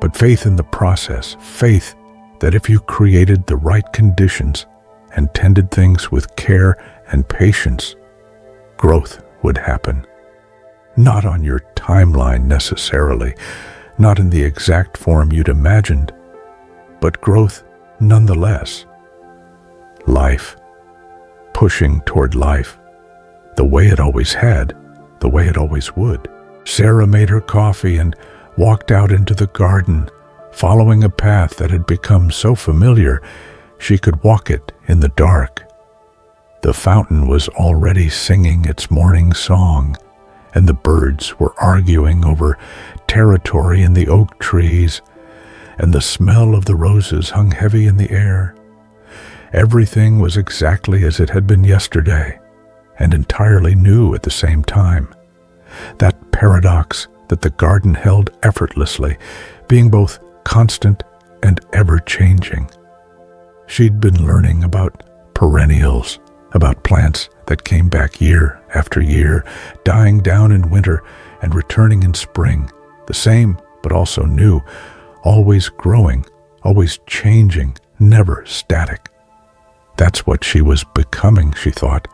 Speaker 1: but faith in the process, faith that if you created the right conditions and tended things with care and patience, growth would happen. Not on your timeline necessarily, not in the exact form you'd imagined, but growth nonetheless. Life, pushing toward life, the way it always had, the way it always would. Sarah made her coffee and walked out into the garden, following a path that had become so familiar she could walk it in the dark. The fountain was already singing its morning song, and the birds were arguing over territory in the oak trees, and the smell of the roses hung heavy in the air. Everything was exactly as it had been yesterday, and entirely new at the same time. That paradox that the garden held effortlessly, being both constant and ever-changing. She'd been learning about perennials, about plants that came back year after year, dying down in winter and returning in spring, the same but also new, always growing, always changing, never static. That's what she was becoming, she thought,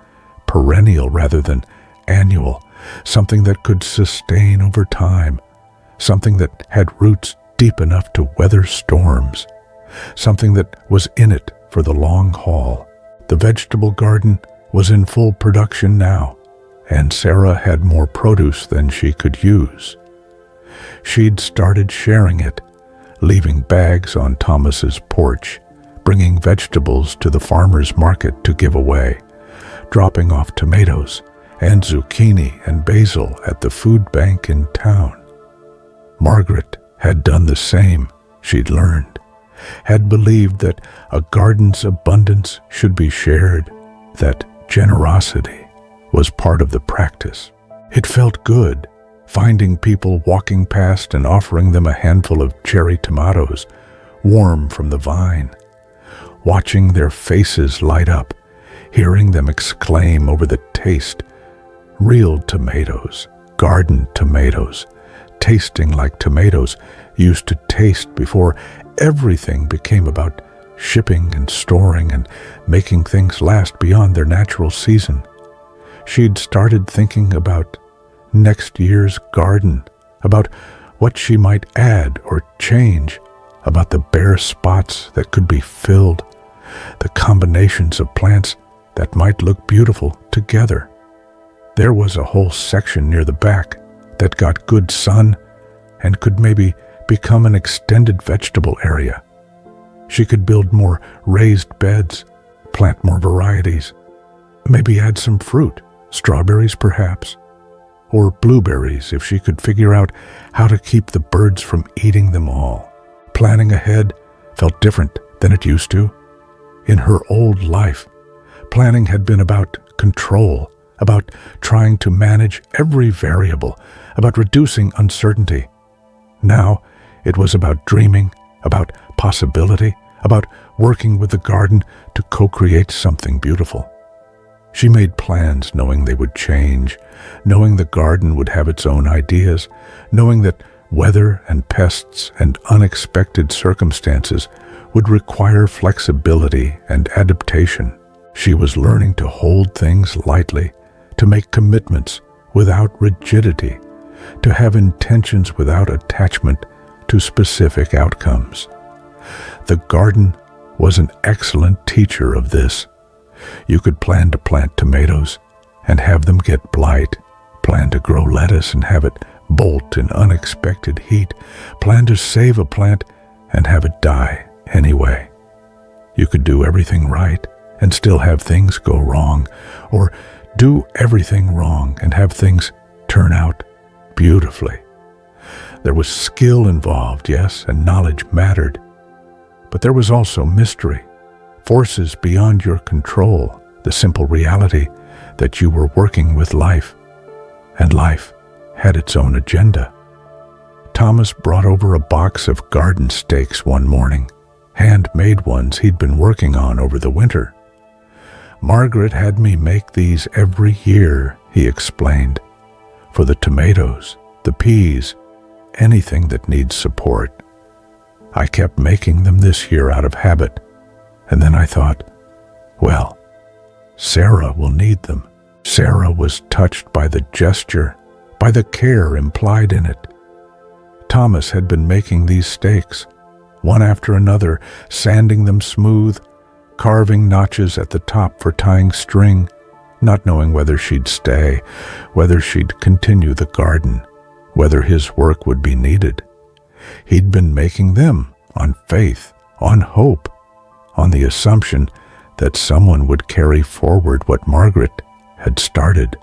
Speaker 1: perennial rather than annual, something that could sustain over time, something that had roots deep enough to weather storms, something that was in it for the long haul. The vegetable garden was in full production now, and Sarah had more produce than she could use. She'd started sharing it, leaving bags on Thomas's porch, bringing vegetables to the farmer's market to give away, dropping off tomatoes and zucchini and basil at the food bank in town. Margaret had done the same, she'd learned, had believed that a garden's abundance should be shared, that generosity was part of the practice. It felt good, finding people walking past and offering them a handful of cherry tomatoes, warm from the vine, watching their faces light up, hearing them exclaim over the taste. Real tomatoes, garden tomatoes, tasting like tomatoes used to taste before everything became about shipping and storing and making things last beyond their natural season. She'd started thinking about next year's garden, about what she might add or change, about the bare spots that could be filled, the combinations of plants that might look beautiful together. There was a whole section near the back that got good sun and could maybe become an extended vegetable area. She could build more raised beds, plant more varieties, maybe add some fruit, strawberries perhaps, or blueberries if she could figure out how to keep the birds from eating them all. Planning ahead felt different than it used to. In her old life, planning had been about control, about trying to manage every variable, about reducing uncertainty. Now, it was about dreaming, about possibility, about working with the garden to co-create something beautiful. She made plans knowing they would change, knowing the garden would have its own ideas, knowing that weather and pests and unexpected circumstances would require flexibility and adaptation. She was learning to hold things lightly, to make commitments without rigidity, to have intentions without attachment to specific outcomes. The garden was an excellent teacher of this. You could plan to plant tomatoes and have them get blight, plan to grow lettuce and have it bolt in unexpected heat, plan to save a plant and have it die anyway. You could do everything right and still have things go wrong, or do everything wrong and have things turn out beautifully. There was skill involved, yes, and knowledge mattered. But there was also mystery, forces beyond your control, the simple reality that you were working with life, and life had its own agenda. Thomas brought over a box of garden stakes one morning, handmade ones he'd been working on over the winter. Margaret had me make these every year, he explained, for the tomatoes, the peas, anything that needs support. I kept making them this year out of habit, and then I thought, well, Sarah will need them. Sarah was touched by the gesture, by the care implied in it. Thomas had been making these stakes, one after another, sanding them smooth, carving notches at the top for tying string, not knowing whether she'd stay, whether she'd continue the garden, whether his work would be needed. He'd been making them on faith, on hope, on the assumption that someone would carry forward what Margaret had started.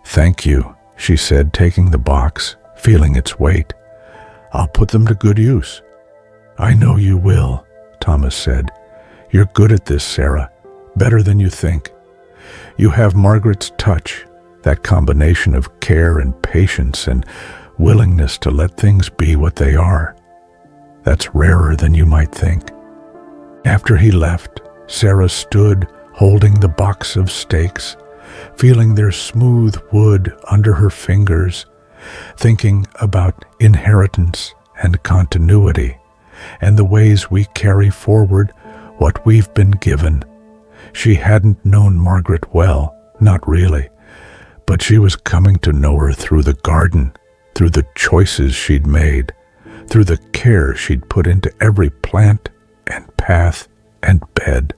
Speaker 1: "Thank you," she said, taking the box, feeling its weight. "I'll put them to good use." "I know you will," Thomas said. You're good at this, Sarah, better than you think. You have Margaret's touch, that combination of care and patience and willingness to let things be what they are. That's rarer than you might think. After he left, Sarah stood holding the box of steaks, feeling their smooth wood under her fingers, thinking about inheritance and continuity and the ways we carry forward what we've been given. She hadn't known Margaret well, not really, but she was coming to know her through the garden, through the choices she'd made, through the care she'd put into every plant and path and bed.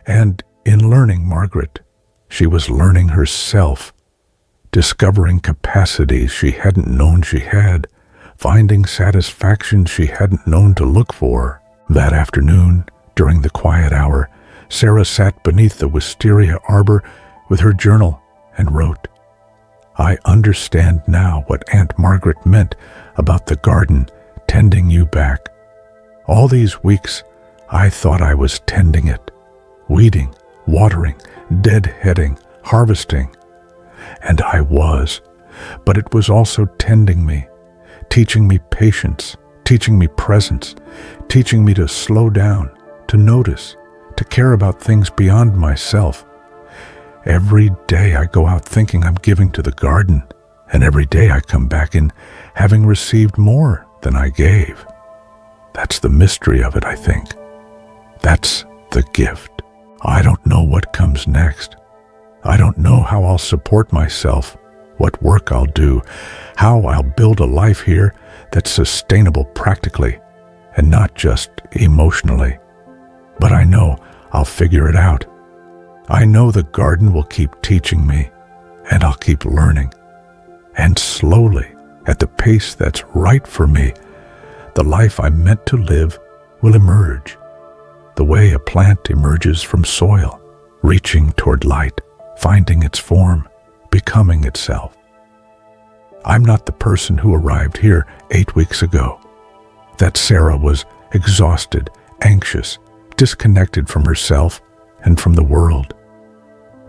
Speaker 1: And in learning Margaret, she was learning herself, discovering capacities she hadn't known she had, finding satisfaction she hadn't known to look for. That afternoon, during the quiet hour, Sarah sat beneath the wisteria arbor with her journal and wrote, "I understand now what Aunt Margaret meant about the garden tending you back. All these weeks, I thought I was tending it, weeding, watering, deadheading, harvesting. And I was, but it was also tending me, teaching me patience, teaching me presence, teaching me to slow down, to notice, to care about things beyond myself. Every day I go out thinking I'm giving to the garden, and every day I come back in having received more than I gave. That's the mystery of it, I think. That's the gift. I don't know what comes next. I don't know how I'll support myself, what work I'll do, how I'll build a life here that's sustainable practically and not just emotionally. But I know I'll figure it out. I know the garden will keep teaching me, and I'll keep learning. And slowly, at the pace that's right for me, the life I'm meant to live will emerge, the way a plant emerges from soil, reaching toward light, finding its form, becoming itself. I'm not the person who arrived here 8 weeks ago. That Sarah was exhausted, anxious, disconnected from herself and from the world.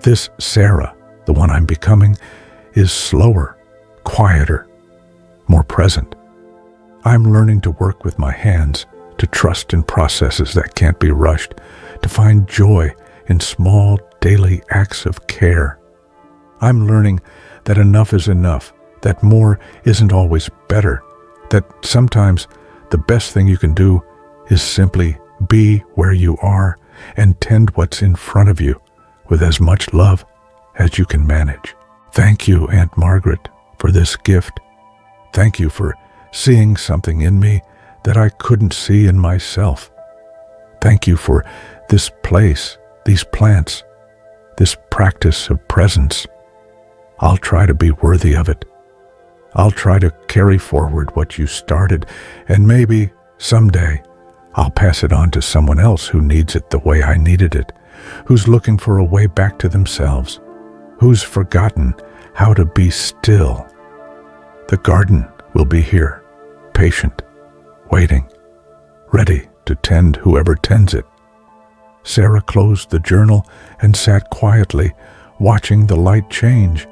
Speaker 1: This Sarah, the one I'm becoming, is slower, quieter, more present. I'm learning to work with my hands, to trust in processes that can't be rushed, to find joy in small daily acts of care. I'm learning that enough is enough, that more isn't always better, that sometimes the best thing you can do is simply be where you are and tend what's in front of you with as much love as you can manage. Thank you, Aunt Margaret, for this gift. Thank you for seeing something in me that I couldn't see in myself. Thank you for this place, these plants, this practice of presence. I'll try to be worthy of it. I'll try to carry forward what you started, and maybe someday I'll pass it on to someone else who needs it the way I needed it, who's looking for a way back to themselves, who's forgotten how to be still. The garden will be here, patient, waiting, ready to tend whoever tends it. Sarah closed the journal and sat quietly, watching the light change,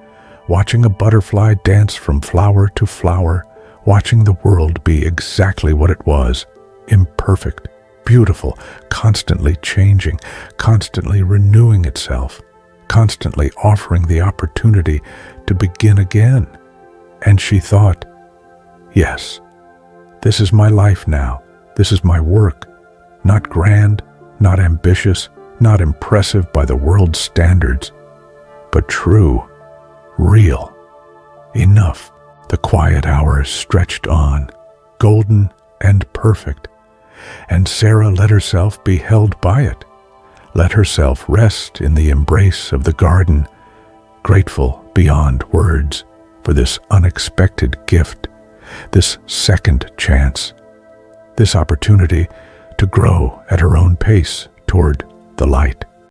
Speaker 1: watching a butterfly dance from flower to flower, watching the world be exactly what it was, imperfect, beautiful, constantly changing, constantly renewing itself, constantly offering the opportunity to begin again. And she thought, yes, this is my life now. This is my work. Not grand, not ambitious, not impressive by the world's standards, but true, real, enough. The quiet hours stretched on, golden and perfect, and Sarah let herself be held by it, let herself rest in the embrace of the garden, grateful beyond words for this unexpected gift, this second chance, this opportunity to grow at her own pace toward the light.